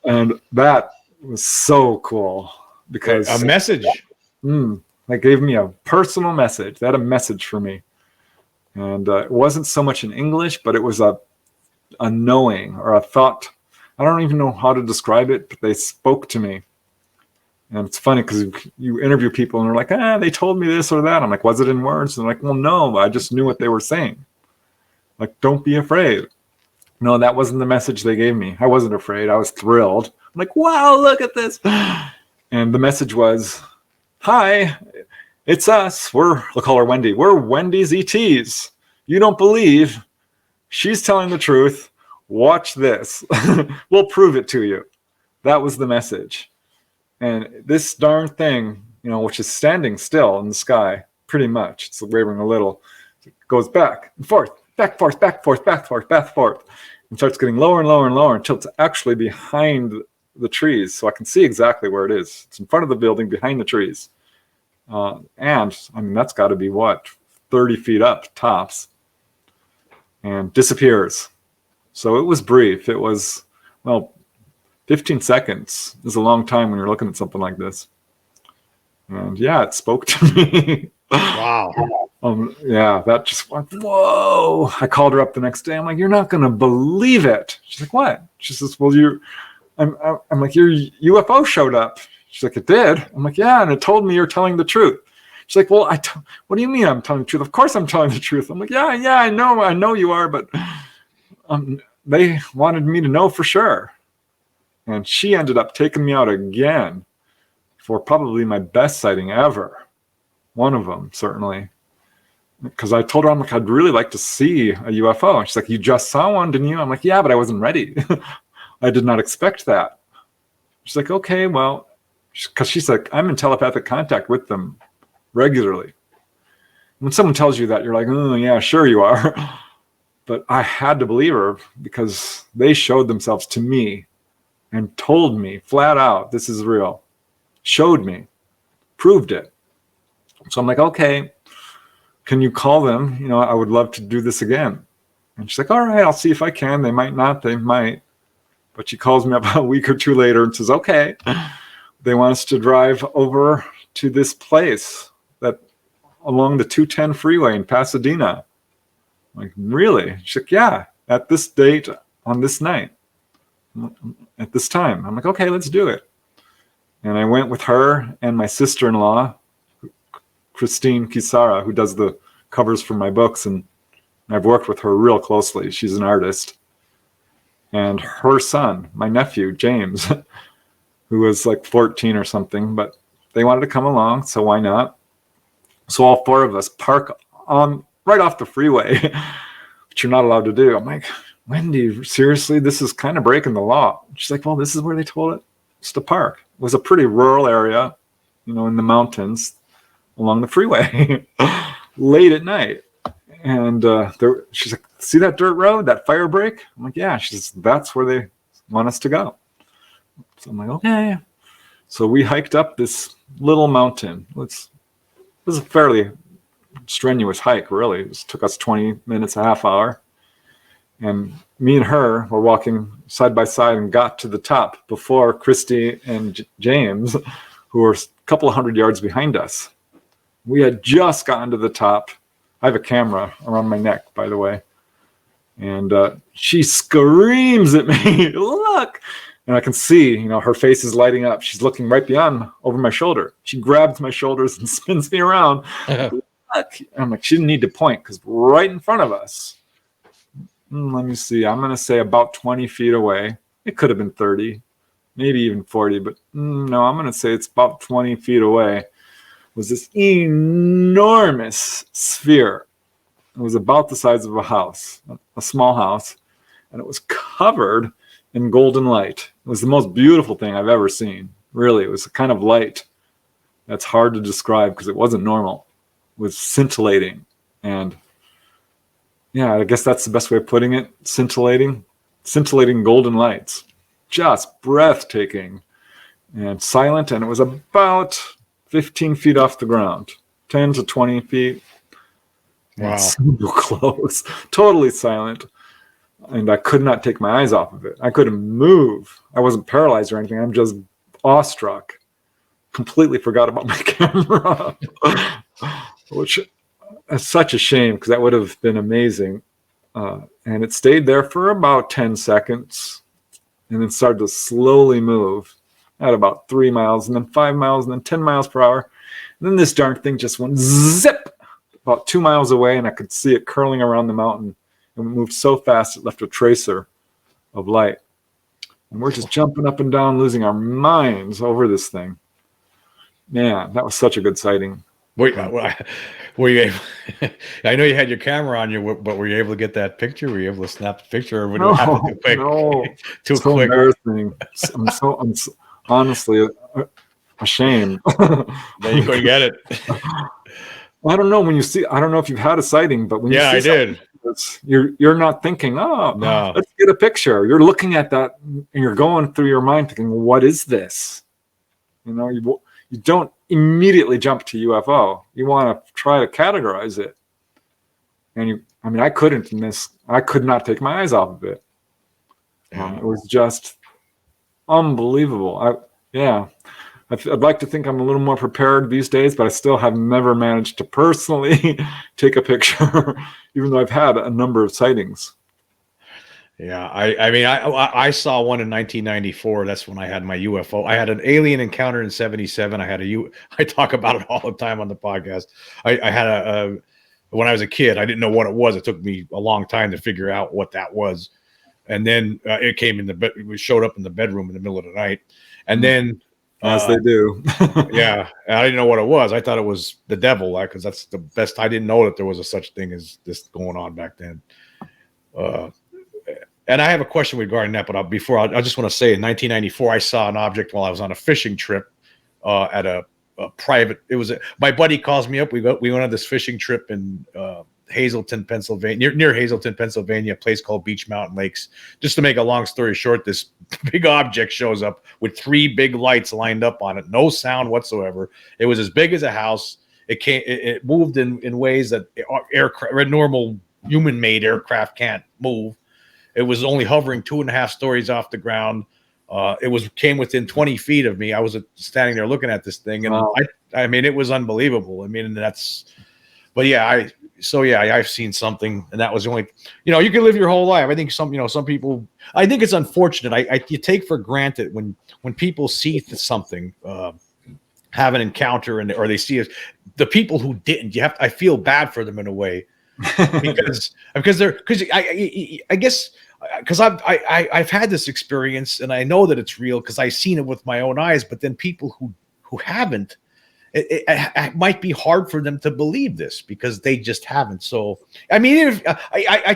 B: And that was so cool because
A: a message.
B: That gave me a personal message. That had a message for me. And it wasn't so much in English, but it was a knowing or a thought. I don't even know how to describe it, but they spoke to me. And it's funny because you interview people and they're like, they told me this or that. I'm like, was it in words? And they're like, well, no, I just knew what they were saying. Like, don't be afraid. No, that wasn't the message they gave me. I wasn't afraid. I was thrilled. I'm like, wow, look at this. And the message was, hi, it's us. We'll call her Wendy. We're Wendy's ETs. You don't believe? She's telling the truth. Watch this. We'll prove it to you. That was the message. And this darn thing, which is standing still in the sky, pretty much. It's wavering a little. It goes back and forth, back, forth, back, forth, back, forth, back, forth, and starts getting lower and lower and lower until it's actually behind the trees. So I can see exactly where it is. It's in front of the building, behind the trees. And I mean, that's got to be 30 feet up tops, and disappears. So it was brief. It was, 15 seconds is a long time when you're looking at something like this. And yeah, it spoke to me.
A: Wow.
B: Yeah, that just went, whoa. I called her up the next day. I'm like, you're not going to believe it. She's like, what? She says, well, I'm like, your UFO showed up. She's like, it did? I'm like, yeah, and it told me you're telling the truth. She's like, well, what do you mean I'm telling the truth? Of course I'm telling the truth. I'm like, yeah, I know you are, but they wanted me to know for sure. And she ended up taking me out again for probably my best sighting ever. One of them, certainly. Because I told her, I'm like, I'd really like to see a UFO. And she's like, you just saw one, didn't you? I'm like, yeah, but I wasn't ready. I did not expect that. She's like, okay, well, because she's like, I'm in telepathic contact with them regularly. When someone tells you that, you're like, oh, yeah, sure you are. But I had to believe her because they showed themselves to me and told me flat out, this is real. Showed me, proved it. So I'm like, okay, can you call them? You know, I would love to do this again. And she's like, all right, I'll see if I can. They might not, they might. But she calls me up a week or two later and says, okay, they want us to drive over to this place that along the 210 freeway in Pasadena. I'm like, really? She's like, yeah, at this date on this night, at this time. I'm like, okay, let's do it. And I went with her and my sister-in-law, Christine Kisara, who does the covers for my books, and I've worked with her real closely. She's an artist. And her son, my nephew, James, who was like 14 or something, but they wanted to come along, so why not? So all four of us park on right off the freeway, which you're not allowed to do. I'm like, Wendy, seriously, this is kind of breaking the law. She's like, well, this is where they told us to park. It was a pretty rural area, you know, in the mountains along the freeway, late at night. And she's like, see that dirt road, that fire break? I'm like, yeah. She says, that's where they want us to go. So I'm like, okay. So we hiked up this little mountain. It was a fairly strenuous hike, really. It took us 20 minutes, a half hour. And me and her were walking side by side and got to the top before Christy and James, who were a couple of 100 yards behind us. We had just gotten to the top. I have a camera around my neck, by the way. And she screams at me, look! And I can see, you know, her face is lighting up. She's looking right beyond, over my shoulder. She grabs my shoulders and spins me around. Look! I'm like, she didn't need to point because right in front of us. Let me see. I'm going to say about 20 feet away. It could have been 30, maybe even 40, but no, I'm going to say it's about 20 feet away. Was this enormous sphere. It was about the size of a house, a small house, and it was covered in golden light. It was the most beautiful thing I've ever seen. Really, it was a kind of light that's hard to describe because it wasn't normal. It was scintillating, and yeah, I guess that's the best way of putting it. Scintillating golden lights, just breathtaking and silent. And it was about 15 feet off the ground, 10 to 20 feet.
A: Wow.
B: So close, totally silent. And I could not take my eyes off of it. I couldn't move. I wasn't paralyzed or anything. I'm just awestruck. Completely forgot about my camera, which is such a shame because that would have been amazing. And it stayed there for about 10 seconds and then started to slowly move at about 3 miles and then 5 miles and then 10 miles per hour. And then this darn thing just went zip about 2 miles away, and I could see it curling around the mountain. And it moved so fast it left a tracer of light. And we're just jumping up and down, losing our minds over this thing. Man, that was such a good sighting.
A: Were you able, I know you had your camera on you, but were you able to get that picture? Were you able to snap the picture, or would it happen too quick?
B: No,
A: Too
B: so
A: quick.
B: embarrassing. I'm honestly ashamed.
A: Then you couldn't get it.
B: I don't know when you see. I don't know if you've had a sighting, but when you see
A: I did.
B: you're not thinking, oh,
A: No.
B: let's get a picture. You're looking at that, and you're going through your mind thinking, what is this? You don't immediately jump to UFO. You want to try to categorize it, and I couldn't miss. I could not take my eyes off of it. It was just unbelievable. I'd like to think I'm a little more prepared these days, but I still have never managed to personally take a picture, even though I've had a number of sightings.
A: Yeah, I saw one in 1994. That's when I had my UFO. I had an alien encounter in 77. I talk about it all the time on the podcast. I had when I was a kid, I didn't know what it was. It took me a long time to figure out what that was. And then it came in the bed. It showed up in the bedroom in the middle of the night. And then
B: as they do.
A: Yeah, I didn't know what it was. I thought it was the devil, because that's the best. I didn't know that there was a such thing as this going on back then. And I have a question regarding that, but I just want to say, in 1994, I saw an object while I was on a fishing trip at a private. My buddy calls me up. We went on this fishing trip in Hazleton, Pennsylvania, near Hazleton, Pennsylvania, a place called Beach Mountain Lakes. Just to make a long story short, this big object shows up with 3 big lights lined up on it, no sound whatsoever. It was as big as a house. It moved in ways that normal human-made aircraft can't move. It was only hovering 2.5 stories off the ground. It came within 20 feet of me. I was standing there looking at this thing, and
B: wow.
A: it was unbelievable. But yeah, I've seen something, and that was the only. You can live your whole life. I think some people. I think it's unfortunate. You take for granted when people see something, have an encounter, or they see it. The people who didn't, I feel bad for them in a way, because I guess. Because I've had this experience, and I know that it's real because I've seen it with my own eyes. But then people who haven't, it might be hard for them to believe this because they just haven't. So I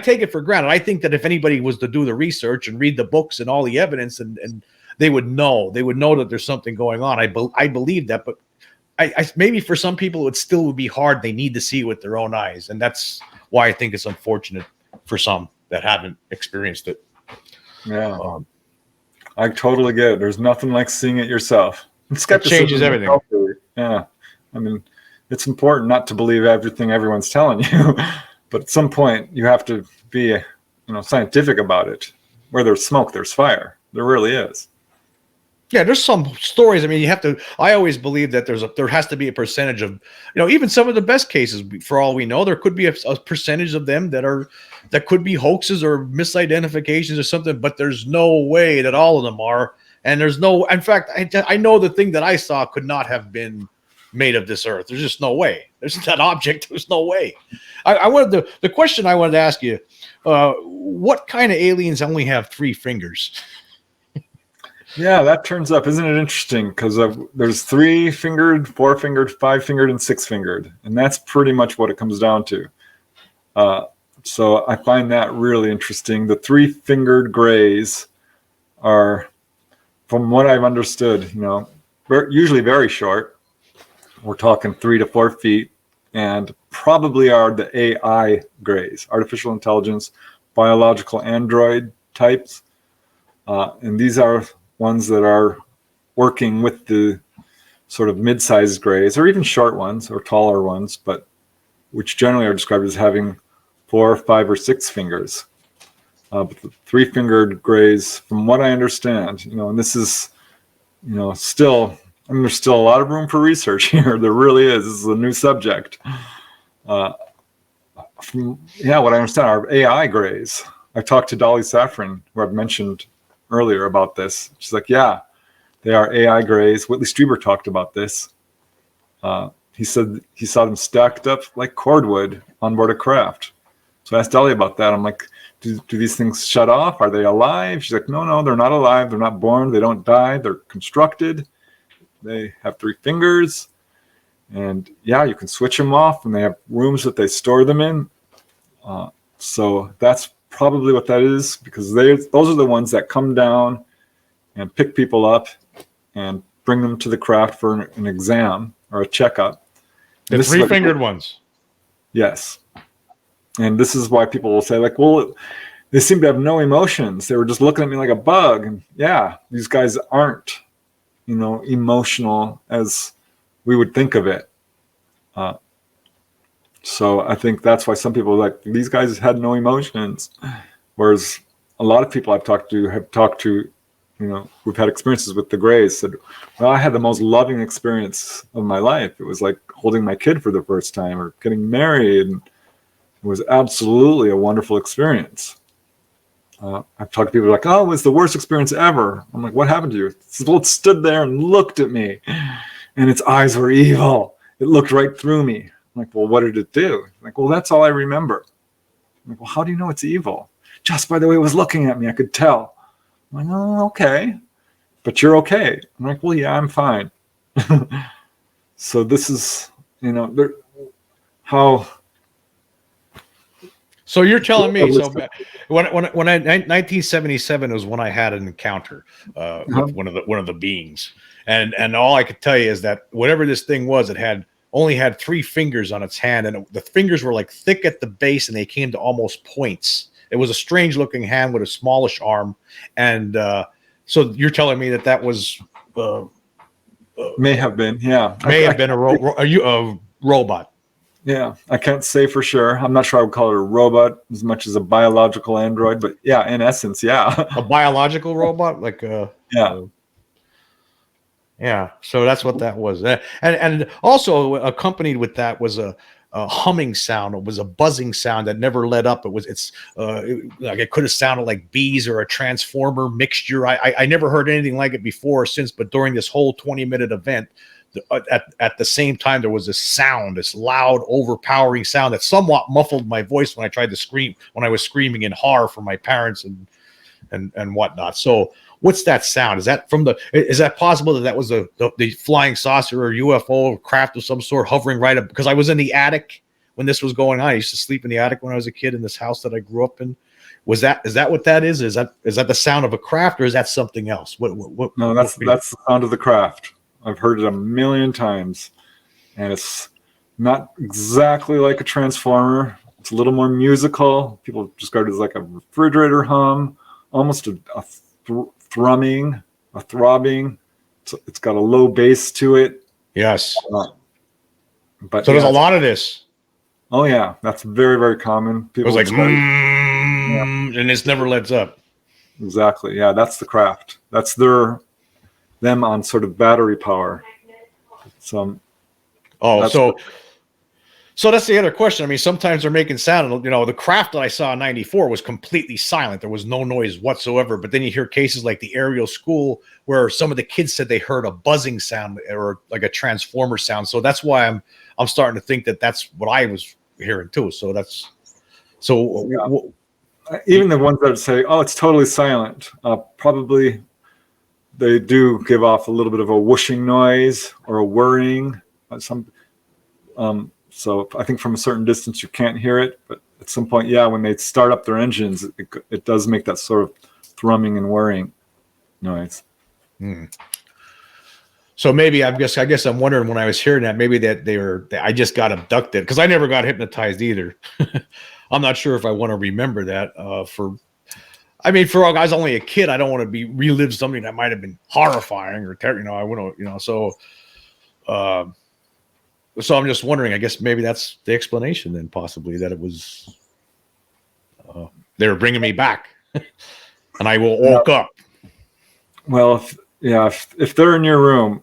A: take it for granted. I think that if anybody was to do the research and read the books and all the evidence, and they would know that there's something going on. I believe that, but maybe for some people it still would be hard. They need to see it with their own eyes, and that's why I think it's unfortunate for some that haven't experienced it.
B: Yeah, I totally get it. There's nothing like seeing it yourself.
A: It changes everything.
B: Yeah, it's important not to believe everything everyone's telling you, but at some point you have to be, scientific about it. Where there's smoke, there's fire. There really is.
A: Yeah, there's some stories. I always believe that there has to be a percentage of, even some of the best cases, for all we know, there could be a percentage of them that could be hoaxes or misidentifications or something, but there's no way that all of them are. And in fact, I know the thing that I saw could not have been made of this earth. There's just no way. There's that object. There's no way. The question I wanted to ask you, what kind of aliens only have 3 fingers?
B: Yeah, that turns up. Isn't it interesting? Because there's 3-fingered, 4-fingered, 5-fingered, and 6-fingered. And that's pretty much what it comes down to. So I find that really interesting. The 3-fingered grays are, from what I've understood, usually very short. We're talking 3 to 4 feet, and probably are the AI grays, artificial intelligence, biological android types. And these are ones that are working with the sort of mid-sized grays, or even short ones or taller ones, but which generally are described as having 4, 5, or 6 fingers. But the 3-fingered grays, from what I understand, and this is, still, there's still a lot of room for research here. There really is. This is a new subject. What I understand are AI grays. I talked to Dolly Safran, who I've mentioned earlier, about this. She's like, yeah, they are AI grays. Whitley Strieber talked about this. He said he saw them stacked up like cordwood on board a craft. So I asked Dolly about that. I'm like, do these things shut off? Are they alive? She's like, no, they're not alive. They're not born. They don't die. They're constructed. They have 3 fingers. And yeah, you can switch them off, and they have rooms that they store them in. So that's probably what that is, because those are the ones that come down and pick people up and bring them to the craft for an exam or a checkup.
A: The 3-fingered ones.
B: Yes. And this is why people will say, like, well, they seem to have no emotions. They were just looking at me like a bug. And yeah, these guys aren't, emotional as we would think of it. So I think that's why some people are like, these guys had no emotions. Whereas a lot of people I've talked to, who've had experiences with the Greys said, well, I had the most loving experience of my life. It was like holding my kid for the first time or getting married. And it was absolutely a wonderful experience. I've talked to people like, oh, it was the worst experience ever. I'm like, what happened to you? It stood there and looked at me, and its eyes were evil. It looked right through me. I'm like, well, what did it do? I'm like, well, that's all I remember. I'm like, well, how do you know it's evil? Just by the way it was looking at me, I could tell. I'm like, oh, okay. But you're okay. I'm like, well, yeah, I'm fine. So this is, how...
A: So you're telling me, so when 1977 was when I had an encounter with one of the beings, and all I could tell you is that whatever this thing was, it only had 3 fingers on its hand, and the fingers were like thick at the base, and they came to almost points. It was a strange looking hand with a smallish arm, and so you're telling me that was
B: may have been, yeah,
A: may have been a robot.
B: Yeah, I can't say for sure. I'm not sure I would call it a robot as much as a biological android, but yeah, in essence, yeah.
A: A biological robot, like
B: yeah.
A: Yeah, so that's what that was, and also accompanied with that was a humming sound. It was a buzzing sound that never let up. Like it could have sounded like bees or a transformer mixture. I never heard anything like it before or since. But during this whole 20-minute event, at the same time, there was this sound, this loud, overpowering sound that somewhat muffled my voice when I tried to scream, when I was screaming in horror for my parents and whatnot. So what's that sound? Is that possible that was the flying saucer or UFO craft of some sort hovering right up? Because I was in the attic when this was going on. I used to sleep in the attic when I was a kid in this house that I grew up in. Is that what that is? Is that the sound of a craft, or is that something else?
B: No, that's the sound of the craft. I've heard it a million times, and it's not exactly like a transformer. It's a little more musical. People describe it as like a refrigerator hum, almost a thrumming, a throbbing. It's got a low bass to it.
A: Yes.
B: But
A: so there's a lot of this.
B: Oh yeah, that's very, very common.
A: People it was like, and it's never lets up.
B: Exactly. Yeah, that's the craft. That's them on sort of battery power. So
A: that's the other question. I mean, sometimes they're making sound. The craft that I saw in '94 was completely silent. There was no noise whatsoever. But then you hear cases like the Ariel School, where some of the kids said they heard a buzzing sound or like a transformer sound. So that's why I'm starting to think that that's what I was hearing too. So
B: even the ones that say, "Oh, it's totally silent," probably they do give off a little bit of a whooshing noise or a whirring. So I think from a certain distance you can't hear it, but at some point, yeah, when they start up their engines, it does make that sort of thrumming and whirring noise.
A: So maybe I guess I'm wondering when I was hearing that, maybe that I just got abducted, because I never got hypnotized either. I'm not sure if I want to remember that. For all guys, only a kid. I don't want to relive something that might have been horrifying or I want to, so. So I'm just wondering, I guess maybe that's the explanation then, possibly, that it was they were bringing me back and I woke up.
B: Well, if they're in your room,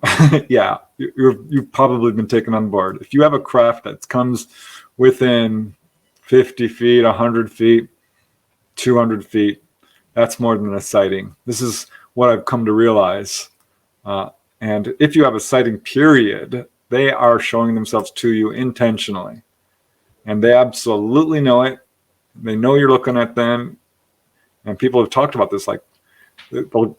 B: yeah, you've probably been taken on board. If you have a craft that comes within 50 feet, 100 feet, 200 feet, that's more than a sighting. This is what I've come to realize. And if you have a sighting period, they are showing themselves to you intentionally. And they absolutely know it. They know you're looking at them. And people have talked about this, like they'll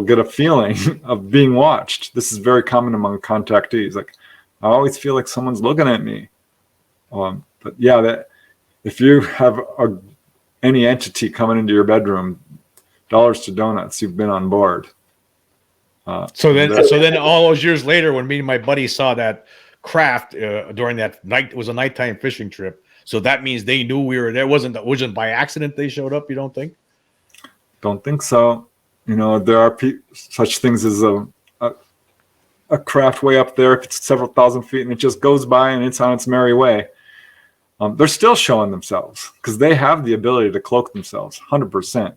B: get a feeling of being watched. This is very common among contactees. Like, I always feel like someone's looking at me. But yeah, that if you have any entity coming into your bedroom, dollars to donuts, you've been on board. So
A: then all those years later, when me and my buddy saw that craft during that night, it was a nighttime fishing trip. So that means they knew we were there. Wasn't by accident they showed up, you don't think?
B: Don't think so. You know, there are such things as a craft way up there, if it's several thousand feet, and it just goes by and it's on its merry way. They're still showing themselves because they have the ability to cloak themselves 100%.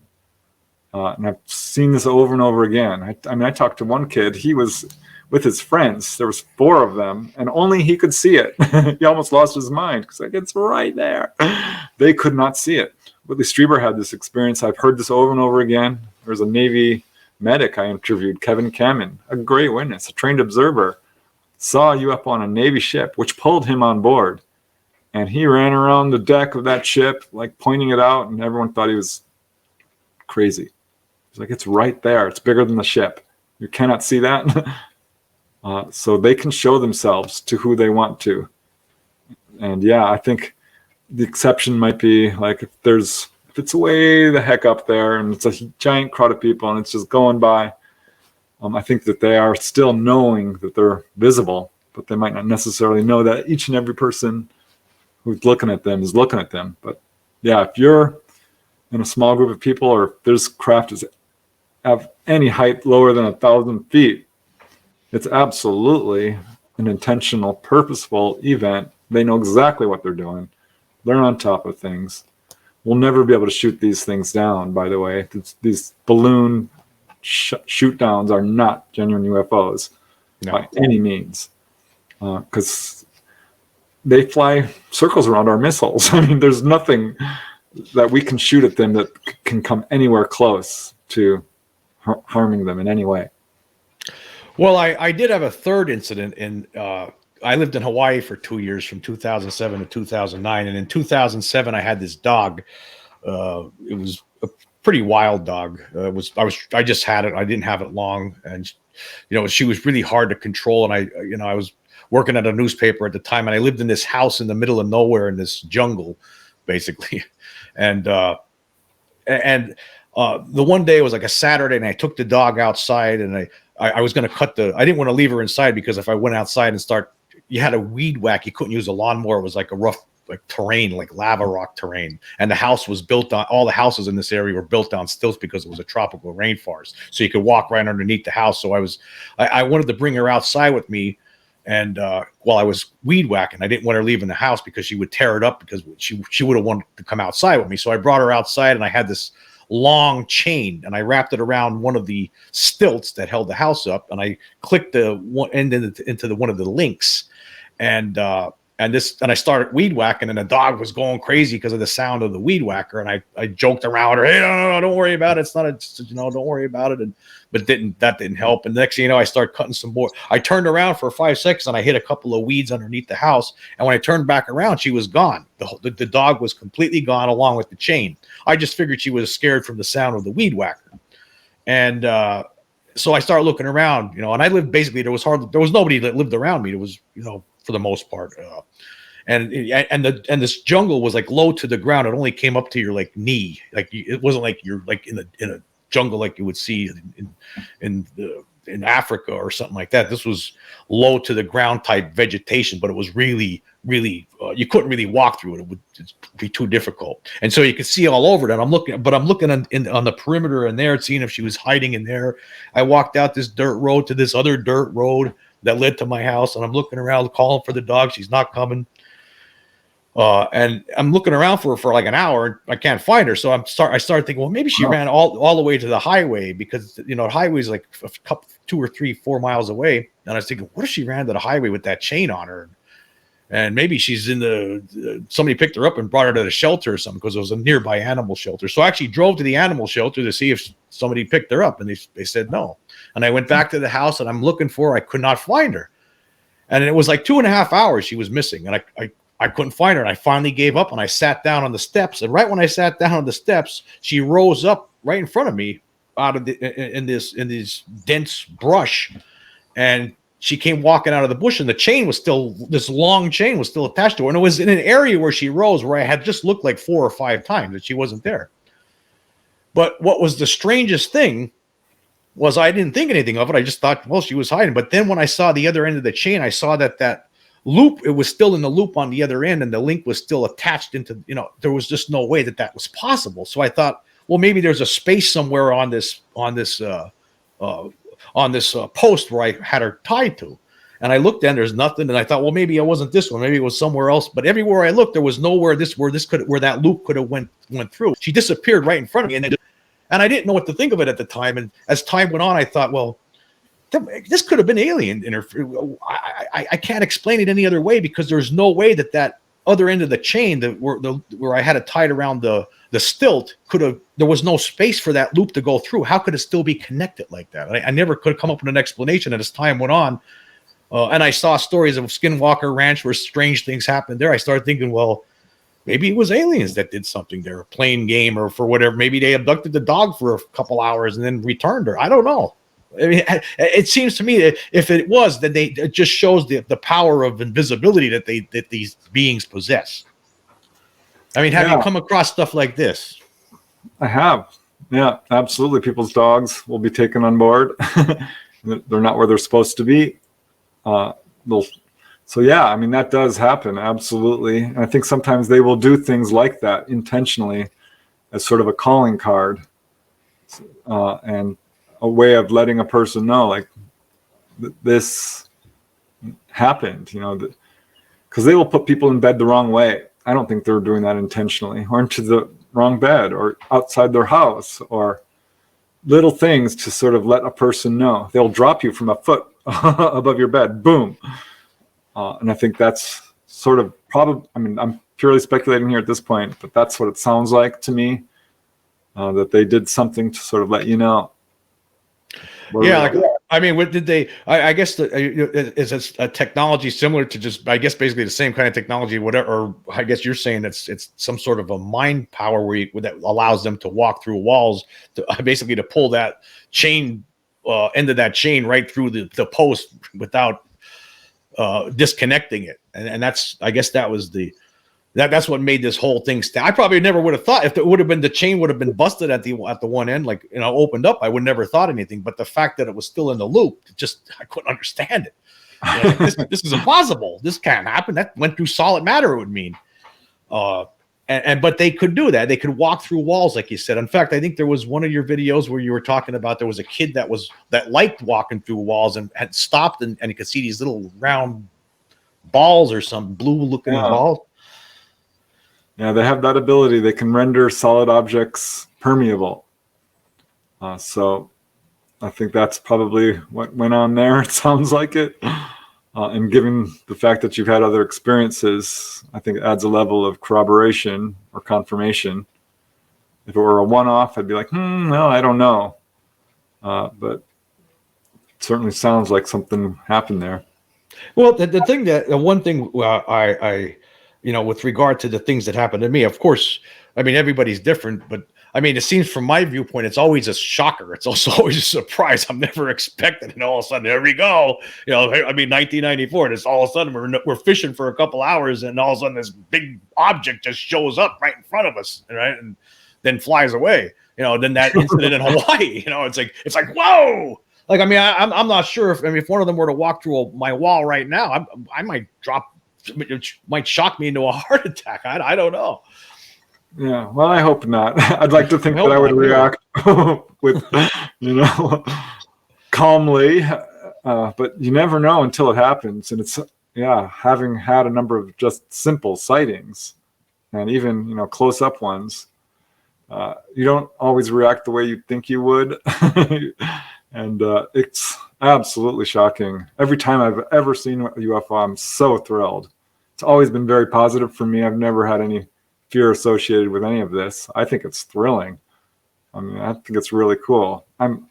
B: And I've seen this over and over again. I mean, I talked to one kid. He was with his friends. There was 4 of them, and only he could see it. He almost lost his mind because like, it's right there. They could not see it. Whitley Strieber had this experience. I've heard this over and over again. There's a Navy medic I interviewed, Kevin Kamen, a great witness, a trained observer, saw a UFO on a Navy ship, which pulled him on board. And he ran around the deck of that ship, like pointing it out, and everyone thought he was crazy. He's like, it's right there. It's bigger than the ship. You cannot see that. So they can show themselves to who they want to. And yeah, I think the exception might be like if it's way the heck up there and it's a giant crowd of people and it's just going by. I think that they are still knowing that they're visible, but they might not necessarily know that each and every person who's looking at them is looking at them. But yeah, if you're in a small group of people, or if this craft is have any height lower than 1,000 feet, it's absolutely an intentional, purposeful event. They know exactly what they're doing. They're on top of things. We'll never be able to shoot these things down, by the way. These balloon shoot downs are not genuine UFOs by any means, because they fly circles around our missiles. I mean, there's nothing that we can shoot at them that can come anywhere close to harming them in any way.
A: Well, I did have a third incident I lived in Hawaii for 2 years, from 2007 to 2009. And in 2007, I had this dog. It was a pretty wild dog. I just had it. I didn't have it long. And, she was really hard to control. And I was working at a newspaper at the time, and I lived in this house in the middle of nowhere in this jungle, basically. And the one day, it was like a Saturday, and I took the dog outside, and I was going to I didn't want to leave her inside, because if I went outside and you had a weed whack, you couldn't use a lawnmower. It was like a rough, like terrain, like lava rock terrain. And the house was built on, all the houses in this area were built on stilts because it was a tropical rainforest. So you could walk right underneath the house. So I wanted to bring her outside with me. And while I was weed whacking, I didn't want her leaving the house because she would tear it up, because she would have wanted to come outside with me. So I brought her outside, and I had this long chain, and I wrapped it around one of the stilts that held the house up, and I clicked the one end into one of the links, and I started weed whacking, and the dog was going crazy because of the sound of the weed whacker, and I joked around with her, hey, no, don't worry about it, it's not don't worry about it, but that didn't help. And next thing you know, I started cutting some more. I turned around for 5 seconds, and I hit a couple of weeds underneath the house, and when I turned back around, she was gone. The dog was completely gone, along with the chain. I just figured she was scared from the sound of the weed whacker. And so I started looking around, and I lived, basically, there was nobody that lived around me. It was, for the most part. And this jungle was like low to the ground. It only came up to your like knee. Like it wasn't like you're like in a jungle like you would see in Africa or something like that. This was low to the ground type vegetation, but it was really, really you couldn't really walk through it. It would be too difficult. And so you could see all over it. I'm looking on the perimeter in there, seeing if she was hiding in there. I walked out this dirt road to this other dirt road that led to my house, and I'm looking around, calling for the dog. She's not coming. And I'm looking around for her for like an hour, and I can't find her. So I started thinking, well, maybe she ran all the way to the highway, because the highway is like a couple, 2 or 3, 4 miles away. And I was thinking, what if she ran to the highway with that chain on her? And maybe she's somebody picked her up and brought her to the shelter or something, because it was a nearby animal shelter. So I actually drove to the animal shelter to see if somebody picked her up, and they said no. And I went back to the house, and I'm looking for her. I could not find her. And it was like 2.5 hours she was missing. And I couldn't find her. And I finally gave up, and I sat down on the steps. And right when I sat down on the steps, she rose up right in front of me in this dense brush. And she came walking out of the bush, and this long chain was still attached to her. And it was in an area where she rose, where I had just looked like 4 or 5 times that she wasn't there. But what was the strangest thing was I didn't think anything of it. I just thought, well, she was hiding. But then when I saw the other end of the chain, I saw that loop, it was still in the loop on the other end, and the link was still attached into, there was just no way that was possible. So I thought, well, maybe there's a space somewhere on this post where I had her tied to. And I looked, and there's nothing. And I thought, well, maybe it wasn't this one. Maybe it was somewhere else. But everywhere I looked, there was nowhere where that loop could have went through. She disappeared right in front of me, and I didn't know what to think of it at the time. And as time went on, I thought, well, this could have been alien interference. I can't explain it any other way, because there's no way that other end of the chain, where I had it tied around the stilt, there was no space for that loop to go through. How could it still be connected like that? I never could come up with an explanation. And as time went on, and I saw stories of Skinwalker Ranch where strange things happened there, I started thinking, well, maybe it was aliens that did something there, playing game or for whatever. Maybe they abducted the dog for a couple hours and then returned her. I don't know. I mean, it seems to me that if it was, then it just shows the power of invisibility that these beings possess. I mean, have you come across stuff like this?
B: I have. Yeah, absolutely. People's dogs will be taken on board. They're not where they're supposed to be. So yeah, I mean, that does happen. Absolutely. And I think sometimes they will do things like that intentionally as sort of a calling card, and a way of letting a person know, like, this happened, because they will put people in bed the wrong way. I don't think they're doing that intentionally, or into the wrong bed, or outside their house, or little things to sort of let a person know. They'll drop you from a foot above your bed, boom. And I think that's sort of probably, I mean, I'm purely speculating here at this point, but that's what it sounds like to me, that they did something to sort of let you know.
A: Yeah, I mean, what did they? I guess is a technology similar to just, I guess, basically the same kind of technology, whatever. Or I guess you're saying it's some sort of a mind power that allows them to walk through walls, to basically to pull that chain, end of that chain right through the post without disconnecting it, and that's, I guess that was that's what made this whole thing stand. I probably never would have thought, if it would have been, the chain would have been busted at the one end, like, opened up, I would never thought anything. But the fact that it was still in the loop, I couldn't understand it. Like, this is impossible. This can't happen. That went through solid matter, it would mean. But they could do that. They could walk through walls, like you said. In fact, I think there was one of your videos where you were talking about there was a kid that liked walking through walls and had stopped, and you could see these little round balls or some blue-looking balls.
B: Yeah, they have that ability. They can render solid objects permeable. So I think that's probably what went on there. It sounds like it. And given the fact that you've had other experiences, I think it adds a level of corroboration or confirmation. If it were a one-off, I'd be like, no, I don't know. But it certainly sounds like something happened there.
A: Well, the one thing I with regard to the things that happened to me, of course, I mean, everybody's different, but I mean, it seems from my viewpoint, it's always a shocker. It's also always a surprise. I'm never expecting, and all of a sudden, there we go. I mean, 1994, just all of a sudden we're fishing for a couple hours, and all of a sudden this big object just shows up right in front of us, right, and then flies away. Then that incident in Hawaii, it's like whoa. Like, I mean, I'm not sure if one of them were to walk through my wall right now, I might drop. It might shock me into a heart attack. I don't know.
B: Yeah, well, I hope not. I'd like to think that I would react with, calmly, but you never know until it happens. And it's, having had a number of just simple sightings, and even, close-up ones, you don't always react the way you think you would. And it's absolutely shocking. Every time I've ever seen a UFO, I'm so thrilled. It's always been very positive for me. I've never had any fear associated with any of this. I think it's thrilling. I mean, I think it's really cool. I'm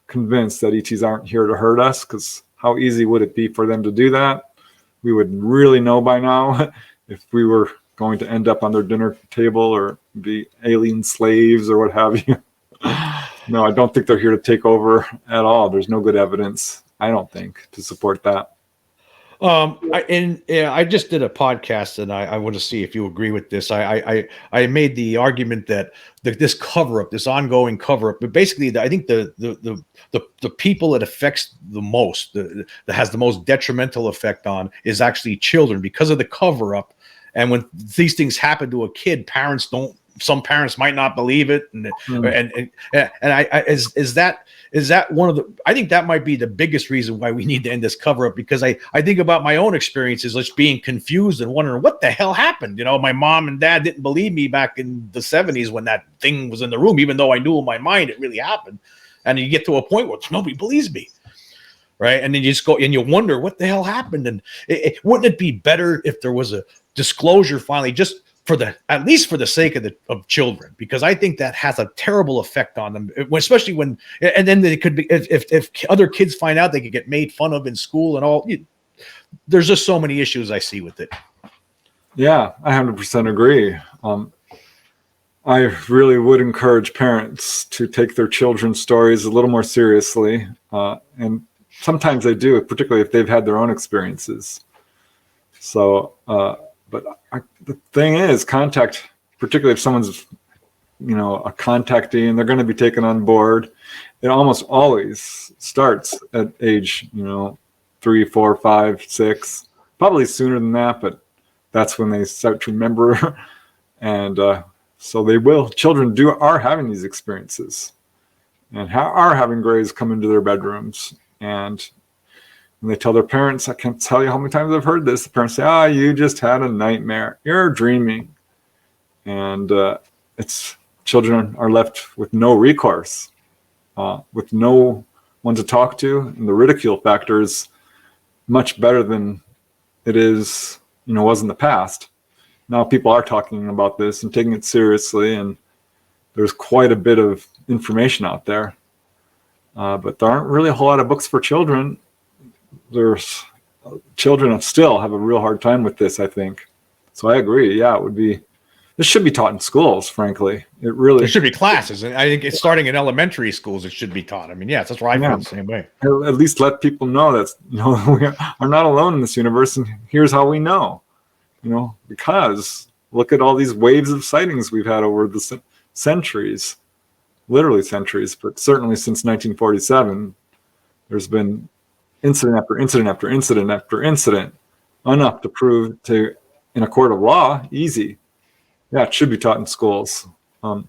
B: convinced that ETs aren't here to hurt us, because how easy would it be for them to do that? We would really know by now if we were going to end up on their dinner table or be alien slaves or what have you. No, I don't think they're here to take over at all. There's no good evidence, I don't think, to support that.
A: I just did a podcast, and I want to see if you agree with this. I made the argument that this cover up, this ongoing cover up, but basically, I think the people it affects the most, that has the most detrimental effect on, is actually children because of the cover up. And when these things happen to a kid, parents don't. Some parents might not believe it, and is that one of the, I think that might be the biggest reason why we need to end this cover up, because I think about my own experiences, just being confused and wondering what the hell happened. My mom and dad didn't believe me back in the 70s when that thing was in the room, even though I knew in my mind it really happened. And you get to a point where nobody believes me. Right. And then you just go and you wonder what the hell happened. And wouldn't it be better if there was a disclosure finally, just at least for the sake of children, because I think that has a terrible effect on them, especially when, and then they could be, if other kids find out, they could get made fun of in school and all. There's just so many issues I see with it.
B: Yeah, I 100% agree. I really would encourage parents to take their children's stories a little more seriously. And sometimes they do, particularly if they've had their own experiences. So, but the thing is, particularly if someone's, a contactee and they're going to be taken on board, it almost always starts at age, 3, 4, 5, 6, probably sooner than that, but that's when they start to remember. And so children are having these experiences and are having grays come into their bedrooms. And when they tell their parents, I can't tell you how many times I've heard this. The parents say, you just had a nightmare. You're dreaming. And children are left with no recourse, with no one to talk to. And the ridicule factor is much better than it was in the past. Now people are talking about this and taking it seriously. And there's quite a bit of information out there. But there aren't really a whole lot of books for children. Children still have a real hard time with this, I think. So I agree. Yeah, this should be taught in schools, frankly. There
A: should be classes. And I think it's starting in elementary schools, it should be taught. I mean, yes, that's where I feel the same way.
B: At least let people know that, we are not alone in this universe, and here's how we know, because look at all these waves of sightings we've had over the centuries, literally centuries, but certainly since 1947, there's been incident after incident after incident after incident, enough to prove in a court of law, easy. Yeah, it should be taught in schools. I've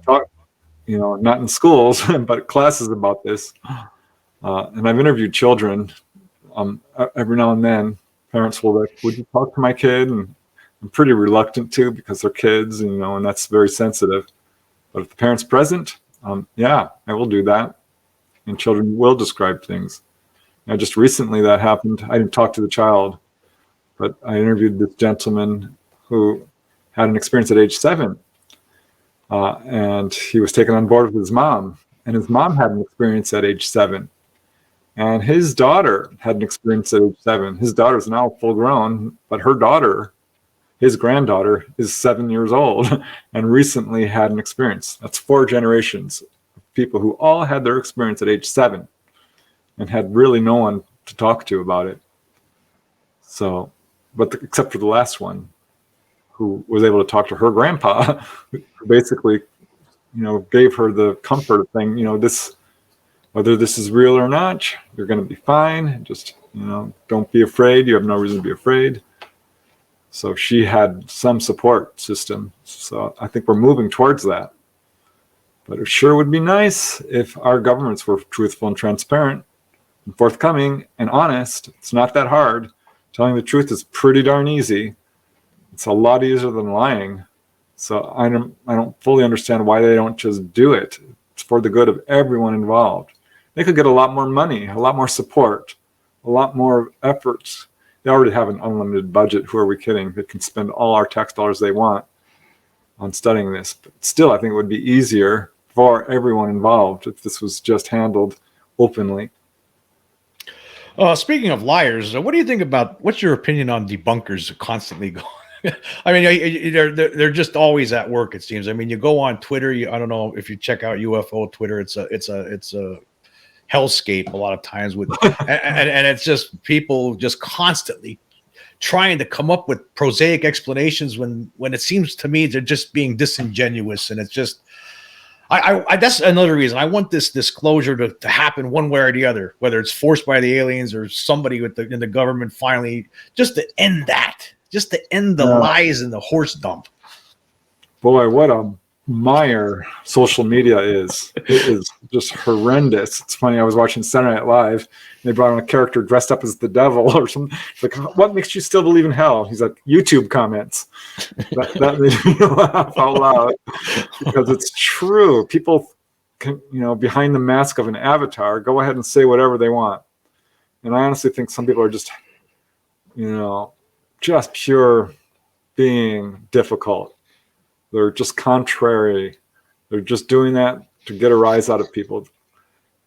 B: taught, not in schools, but classes about this. And I've interviewed children. Every now and then, parents will like, would you talk to my kid? And I'm pretty reluctant to, because they're kids, and that's very sensitive. But if the parent's present, I will do that. And children will describe things. Now, just recently that happened. I didn't talk to the child, but I interviewed this gentleman who had an experience at age 7. And he was taken on board with his mom. And his mom had an experience at age 7. And his daughter had an experience at age 7. His daughter's now full grown, but her daughter, his granddaughter, is 7 years old and recently had an experience. That's 4 generations. People who all had their experience at age 7 and had really no one to talk to about it. So, except for the last one, who was able to talk to her grandpa, who basically, gave her the comfort of saying, whether this is real or not, you're going to be fine. Just, don't be afraid. You have no reason to be afraid. So she had some support system. So I think we're moving towards that. But it sure would be nice if our governments were truthful and transparent and forthcoming and honest. It's not that hard. Telling the truth is pretty darn easy. It's a lot easier than lying. So I don't fully understand why they don't just do it. It's for the good of everyone involved. They could get a lot more money, a lot more support, a lot more efforts. They already have an unlimited budget. Who are we kidding? They can spend all our tax dollars they want on studying this. But still, I think it would be easier for everyone involved if this was just handled openly.
A: Speaking of liars, what do you think what's your opinion on debunkers constantly going? I mean, they're just always at work, it seems. I mean, you go on Twitter, I don't know if you check out UFO Twitter, hellscape a lot of times with, and it's just people just constantly trying to come up with prosaic explanations when it seems to me they're just being disingenuous. And it's just, I that's another reason I want this disclosure to happen one way or the other, whether it's forced by the aliens or somebody in the government finally, just to end that, just to end the lies and the horse dump.
B: Boy, what a mire social media is. It is just horrendous. It's funny, I was watching Saturday Night Live, and they brought on a character dressed up as the devil or something. It's like, what makes you still believe in hell? He's like, YouTube comments. That made me laugh out loud, because it's true. People can, behind the mask of an avatar, go ahead and say whatever they want. And I honestly think some people are just, just pure being difficult. They're just contrary. They're just doing that to get a rise out of people.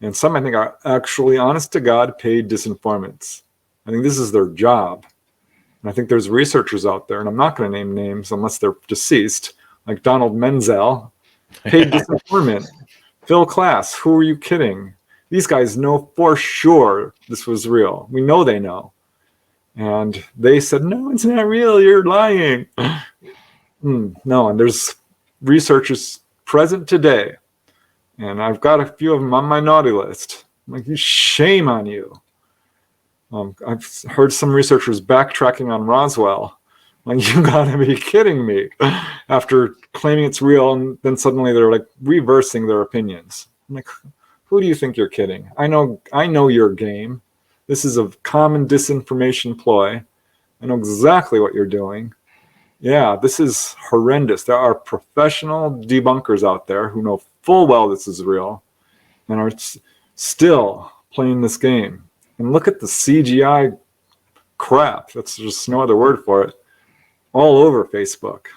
B: And some, I think, are actually honest to God paid disinformants. I think this is their job. And I think there's researchers out there, and I'm not going to name names unless they're deceased, like Donald Menzel, paid disinformant. Phil Klass, who are you kidding? These guys know for sure this was real. We know they know. And they said, no, it's not real. You're lying. No, and there's researchers present today, and I've got a few of them on my naughty list. I'm like, shame on you. I've heard some researchers backtracking on Roswell. Like, you gotta be kidding me. After claiming it's real, and then suddenly they're like reversing their opinions. I'm like, who do you think you're kidding? I know your game. This is a common disinformation ploy. I know exactly what you're doing. Yeah, this is horrendous. There are professional debunkers out there who know full well this is real and are still playing this game. And look at the CGI crap. That's just no other word for it. All over Facebook.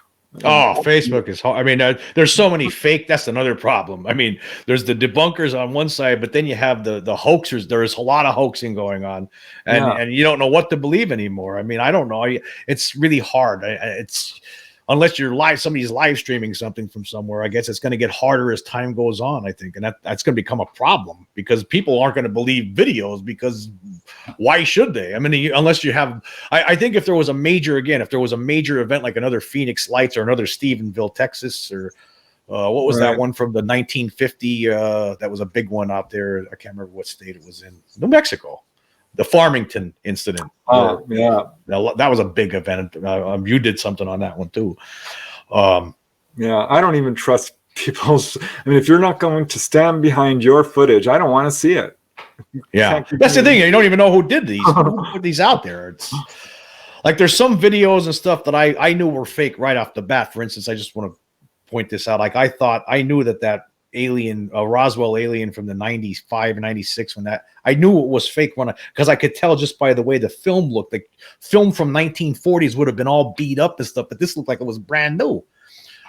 A: Oh, Facebook is hard. I mean, there's so many fake. That's another problem. I mean, there's the debunkers on one side, but then you have the hoaxers. There is a lot of hoaxing going on, and you don't know what to believe anymore. I mean, I don't know. It's really hard. It's unless you're somebody's live streaming something from somewhere. I guess it's going to get harder as time goes on, I think, and that's going to become a problem because people aren't going to believe videos, because why should they? I mean, unless you have, I think if there was a major event like another Phoenix Lights or another Stephenville, Texas, or what was that one from the 1950? That was a big one out there. I can't remember what state it was in. New Mexico. The Farmington incident.
B: Oh, yeah.
A: That was a big event. You did something on that one too.
B: Yeah, I don't even trust people's. I mean, if you're not going to stand behind your footage, I don't want to see it.
A: Yeah, that's the thing. You don't even know who did these. Who put these out there? It's like there's some videos and stuff that I knew were fake right off the bat. For instance, I just want to point this out. Like I knew that alien, Roswell alien from the 95, 96, I knew it was fake because I could tell just by the way the film looked. Like film from 1940s would have been all beat up and stuff, but this looked like it was brand new.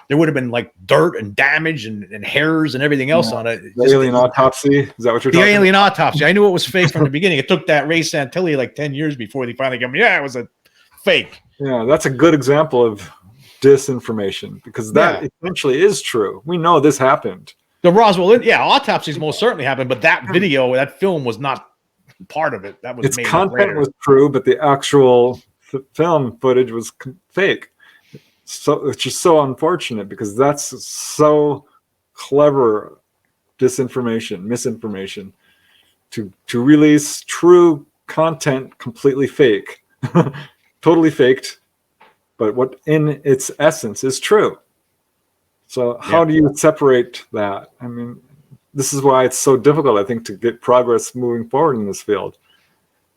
A: There would have been like dirt and damage and hairs and everything else on it.
B: The alien autopsy? Is that what you're talking about?
A: The alien autopsy. I knew it was fake from the beginning. It took that Ray Santilli like 10 years before they finally got me. Yeah, it was a fake.
B: Yeah, that's a good example of disinformation, because that essentially is true. We know this happened. The
A: Roswell, autopsies most certainly happened, but that video, that film was not part of it. That was
B: its content was true, but the actual film footage was fake. So it's just so unfortunate, because that's so clever misinformation to release true content completely fake, totally faked, but what in its essence is true. So how do you separate that? I mean, this is why it's so difficult, I think, to get progress moving forward in this field,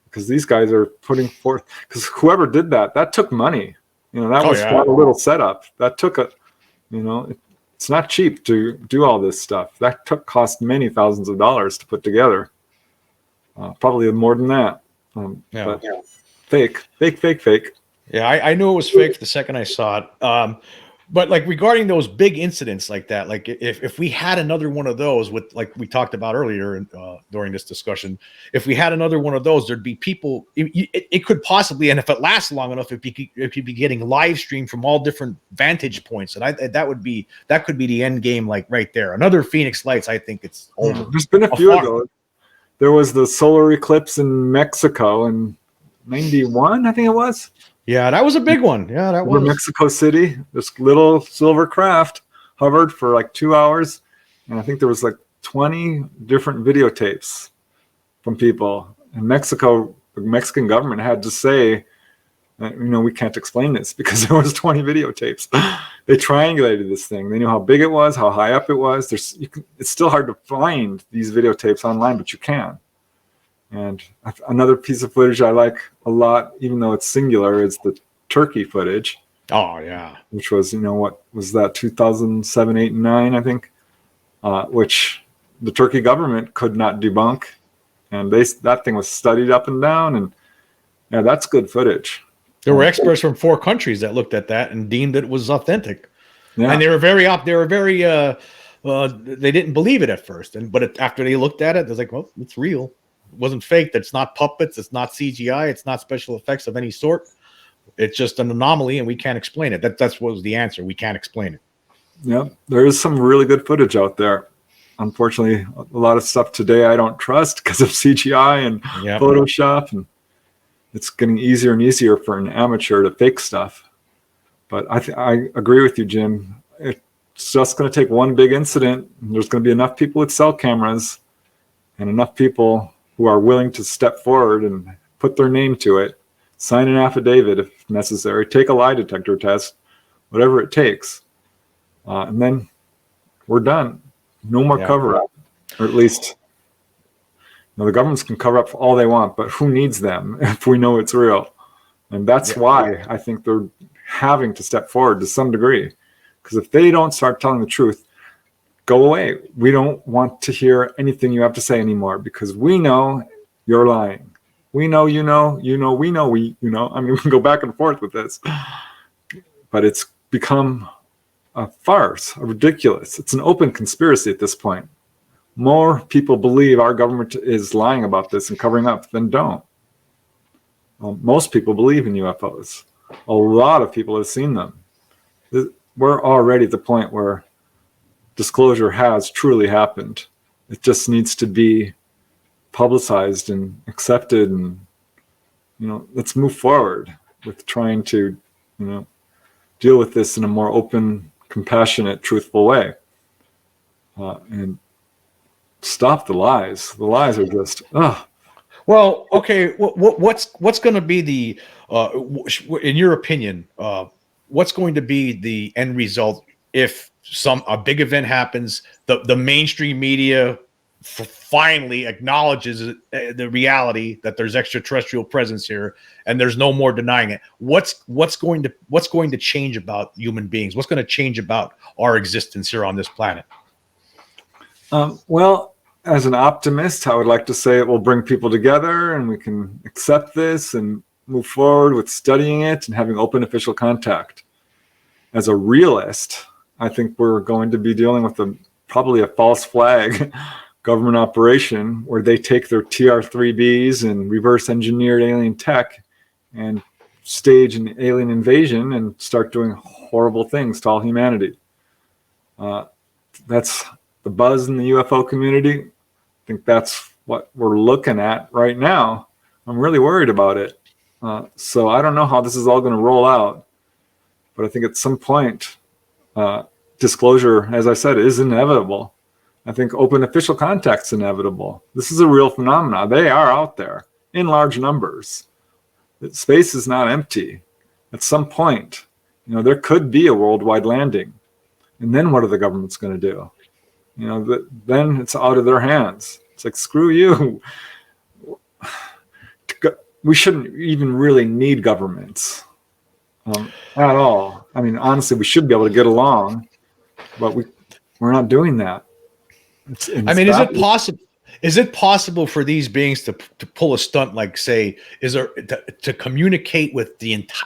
B: because these guys are putting forth, because whoever did that took money. That was not a little setup. That took it's not cheap to do all this stuff. That cost many thousands of dollars to put together. Probably more than that. But fake.
A: Yeah, I knew it was fake the second I saw it. But like regarding those big incidents like that, like if we had another one of those with, like we talked about earlier during this discussion, if we had another one of those, there'd be people, it could possibly, and if it lasts long enough, it could be getting live streamed from all different vantage points. And that could be the end game, like right there. Another Phoenix Lights, I think it's over.
B: There's been a few of those. there was the solar eclipse in Mexico in 91, I think it was.
A: Yeah, that was a big one. Yeah, that
B: Over
A: was.
B: Mexico City. This little silver craft hovered for like 2 hours. And I think there was like 20 different videotapes from people. In Mexico, the Mexican government had to say, we can't explain this because there was 20 videotapes. They triangulated this thing. They knew how big it was, how high up it was. It's still hard to find these videotapes online, but you can. And another piece of footage I like a lot, even though it's singular, is the Turkey footage.
A: Oh, yeah.
B: Which was, what was that, 2007, 8, and 9, I think, which the Turkey government could not debunk. And that thing was studied up and down. And yeah, that's good footage.
A: There were experts from 4 countries that looked at that and deemed it was authentic.
B: Yeah.
A: And they were very they didn't believe it at first. But after they looked at it, they're like, well, it's real. It wasn't fake. That's not puppets. It's not CGI. It's not special effects of any sort. It's just an anomaly, and we can't explain it. That's what was the answer. We can't explain it.
B: Yeah, there is some really good footage out there. Unfortunately, a lot of stuff today I don't trust because of CGI and Photoshop, and it's getting easier and easier for an amateur to fake stuff. But I agree with you, Jim. It's just going to take one big incident. And there's going to be enough people with cell cameras and enough people who are willing to step forward and put their name to it, sign an affidavit if necessary, take a lie detector test, whatever it takes. And then we're done. No more cover-up. Or at least, the governments can cover up all they want, but who needs them if we know it's real? And that's why I think they're having to step forward to some degree. Because if they don't start telling the truth, go away. We don't want to hear anything you have to say anymore because we know you're lying. We know, we know. I mean, we can go back and forth with this. But it's become a farce, a ridiculous. It's an open conspiracy at this point. More people believe our government is lying about this and covering up than don't. Well, most people believe in UFOs. A lot of people have seen them. We're already at the point where disclosure has truly happened. It just needs to be publicized and accepted, and let's move forward with trying to deal with this in a more open, compassionate, truthful way, and stop the lies. The lies are just
A: Well, okay. What's going to be the in your opinion, what's going to be the end result if a big event happens, the mainstream media finally acknowledges the reality that there's extraterrestrial presence here, and there's no more denying it? What's going to change about human beings? What's going to change about our existence here on this planet?
B: Well, as an optimist, I would like to say it will bring people together and we can accept this and move forward with studying it and having open official contact. As a realist, I think we're going to be dealing with probably a false flag government operation where they take their TR-3Bs and reverse engineered alien tech and stage an alien invasion and start doing horrible things to all humanity. That's the buzz in the UFO community. I think that's what we're looking at right now. I'm really worried about it. So I don't know how this is all going to roll out, but I think at some point, disclosure, as I said, is inevitable. I think open official contact's inevitable. This is a real phenomenon. They are out there in large numbers. Space is not empty. At some point, there could be a worldwide landing. And then what are the governments going to do? Then it's out of their hands. It's like, screw you. We shouldn't even really need governments at all. I mean, honestly, we should be able to get along, but we're not doing that.
A: I mean, is it possible for these beings to pull a stunt like, say, to communicate with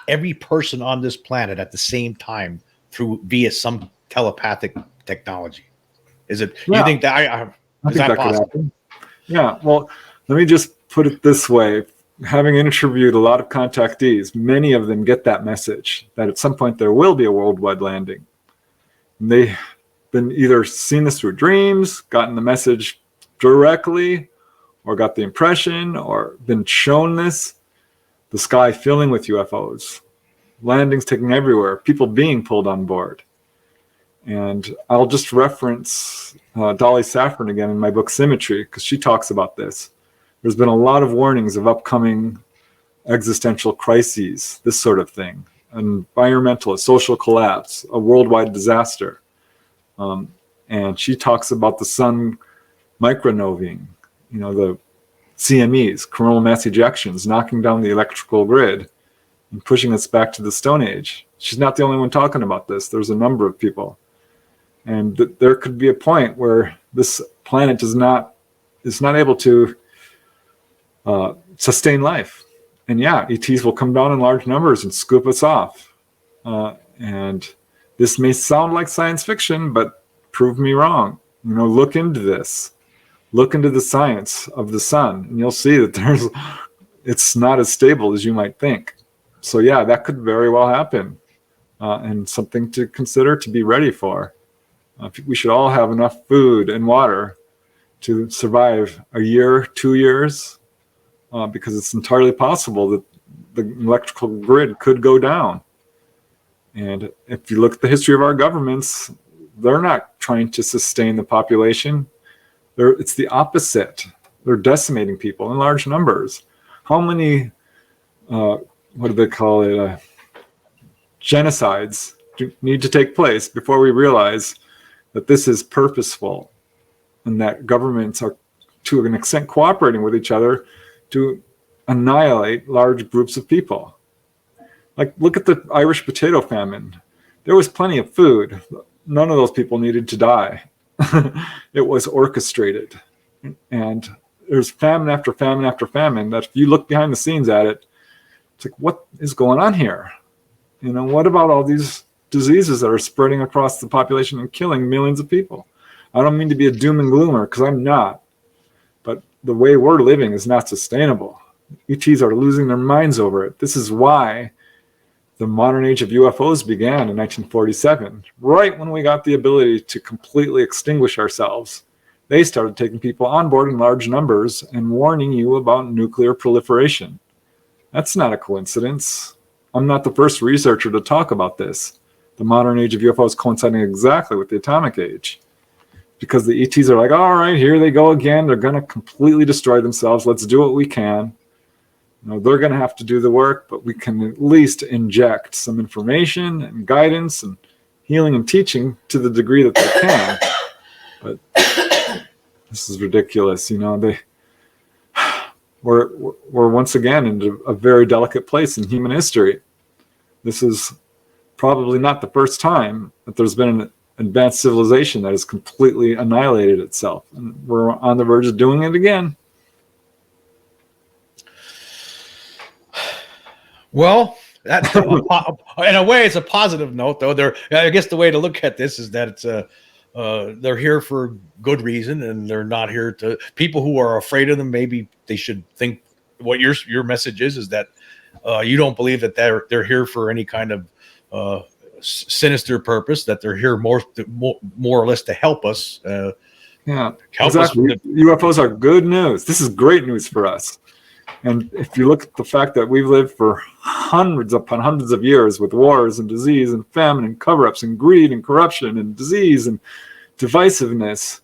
A: every person on this planet at the same time via some telepathic technology? Is it?
B: Yeah.
A: You think that is that possible?
B: Could happen. Yeah. Well, let me just put it this way. Having interviewed a lot of contactees, many of them get that message that at some point there will be a worldwide landing. And they've been either seen this through dreams, gotten the message directly, or got the impression or been shown this. The sky filling with UFOs, landings taking everywhere, people being pulled on board. And I'll just reference Dolly Saffron again in my book Symmetry, because she talks about this. There's been a lot of warnings of upcoming existential crises, this sort of thing, environmental, a social collapse, a worldwide disaster. And she talks about the sun micronovaing, the CMEs, coronal mass ejections, knocking down the electrical grid and pushing us back to the Stone Age. She's not the only one talking about this. There's a number of people. And there could be a point where this planet is not able to sustain life. And yeah, ETs will come down in large numbers and scoop us off. And this may sound like science fiction, but prove me wrong. Look into this. Look into the science of the sun, and you'll see that it's not as stable as you might think. So yeah, that could very well happen, and something to consider, to be ready for. We should all have enough food and water to survive a year, 2 years, because it's entirely possible that the electrical grid could go down. And if you look at the history of our governments, they're not trying to sustain the population. It's the opposite. They're decimating people in large numbers. How many, what do they call it, genocides need to take place before we realize that this is purposeful and that governments are, to an extent, cooperating with each other to annihilate large groups of people? Like, look at the Irish potato famine. There was plenty of food. None of those people needed to die. It was orchestrated. And there's famine after famine after famine that if you look behind the scenes at it, it's like, what is going on here? What about all these diseases that are spreading across the population and killing millions of people? I don't mean to be a doom and gloomer, because I'm not. But the way we're living is not sustainable. ETs are losing their minds over it. This is why the modern age of UFOs began in 1947, right when we got the ability to completely extinguish ourselves. They started taking people on board in large numbers and warning you about nuclear proliferation. That's not a coincidence. I'm not the first researcher to talk about this. The modern age of UFOs coinciding exactly with the atomic age. Because the ETs are like, all right, here they go again. They're going to completely destroy themselves. Let's do what we can. They're going to have to do the work, but we can at least inject some information and guidance and healing and teaching to the degree that they can. But this is ridiculous. We're once again into a very delicate place in human history. This is probably not the first time that there's been an advanced civilization that has completely annihilated itself. And we're on the verge of doing it again.
A: Well, that's in a way, it's a positive note, though. I guess the way to look at this is that it's they're here for good reason, and they're not here to. People who are afraid of them, maybe they should think what your message is that you don't believe that they're here for any kind of sinister purpose. That they're here more or less to help us.
B: Help exactly. UFOs are good news. This is great news for us. And if you look at the fact that we've lived for hundreds upon hundreds of years with wars and disease and famine and cover-ups and greed and corruption and disease and divisiveness,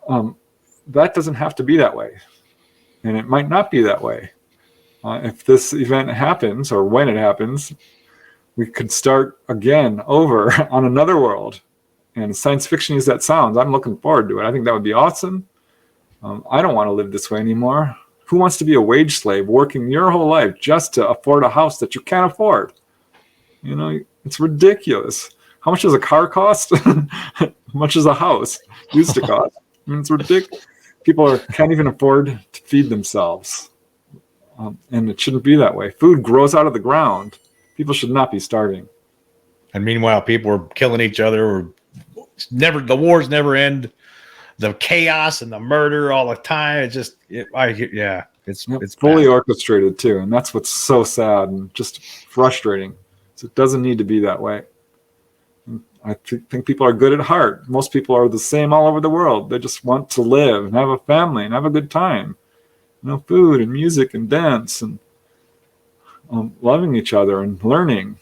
B: that doesn't have to be that way. And it might not be that way. If this event happens, or when it happens, we could start again over on another world. And science fiction as that sounds, I'm looking forward to it. I think that would be awesome. I don't want to live this way anymore. Who wants to be a wage slave working your whole life just to afford a house that you can't afford? It's ridiculous. How much does a car cost? How much does a house used to cost? It's ridiculous. People can't even afford to feed themselves. And it shouldn't be that way. Food grows out of the ground. People should not be starving.
A: And meanwhile, people are killing each other. The wars never end. The chaos and the murder all the time. It's just, it's
B: fully
A: bad.
B: Orchestrated too, and that's what's so sad and just frustrating. So it doesn't need to be that way. I think people are good at heart. Most people are the same all over the world. They just want to live and have a family and have a good time. food and music and dance and loving each other and learning.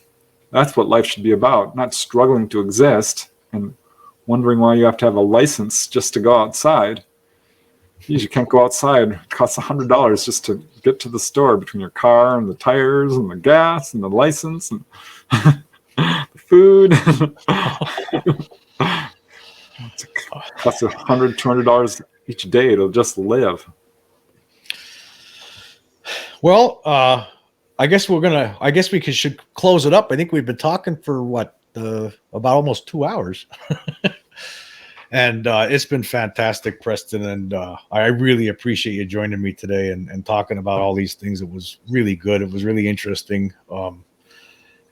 B: That's what life should be about, not struggling to exist and wondering why you have to have a license just to go outside. You can't go outside. It costs $100 just to get to the store, between your car and the tires and the gas and the license and the food. It costs $100, $200 each day to just live.
A: Well, I guess should close it up. I think we've been talking for about almost 2 hours. And it's been fantastic, Preston. And I really appreciate you joining me today and talking about all these things. It was really good. It was really interesting.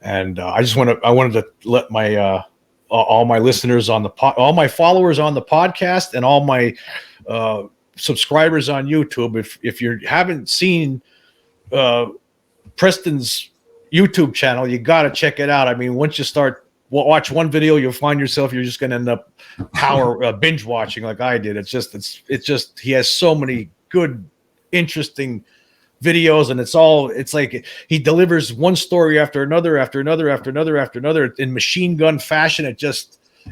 A: And I wanted to let my all my listeners on all my followers on the podcast and all my subscribers on YouTube, if you haven't seen Preston's YouTube channel, you got to check it out. I mean, once you start watch one video, you'll find yourself, you're just going to end up binge watching like I did. It's just, he has so many good, interesting videos, and it's like he delivers one story after another in machine gun fashion.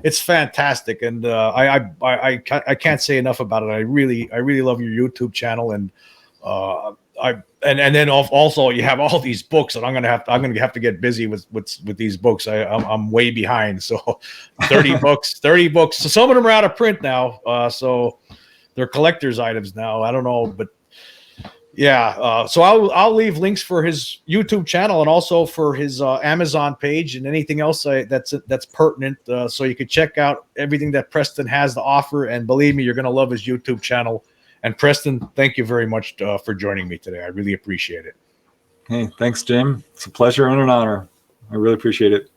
A: It's fantastic. And I can't say enough about it. I really love your YouTube channel. And and then also you have all these books, and I'm gonna have to get busy with these books. I'm way behind. So 30 books. So some of them are out of print now. So they're collector's items now. I don't know, but yeah. So I'll leave links for his YouTube channel and also for his Amazon page and anything else that's pertinent. So you can check out everything that Preston has to offer. And believe me, you're gonna love his YouTube channel. And Preston, thank you very much for joining me today. I really appreciate it.
B: Hey, thanks, Jim. It's a pleasure and an honor. I really appreciate it.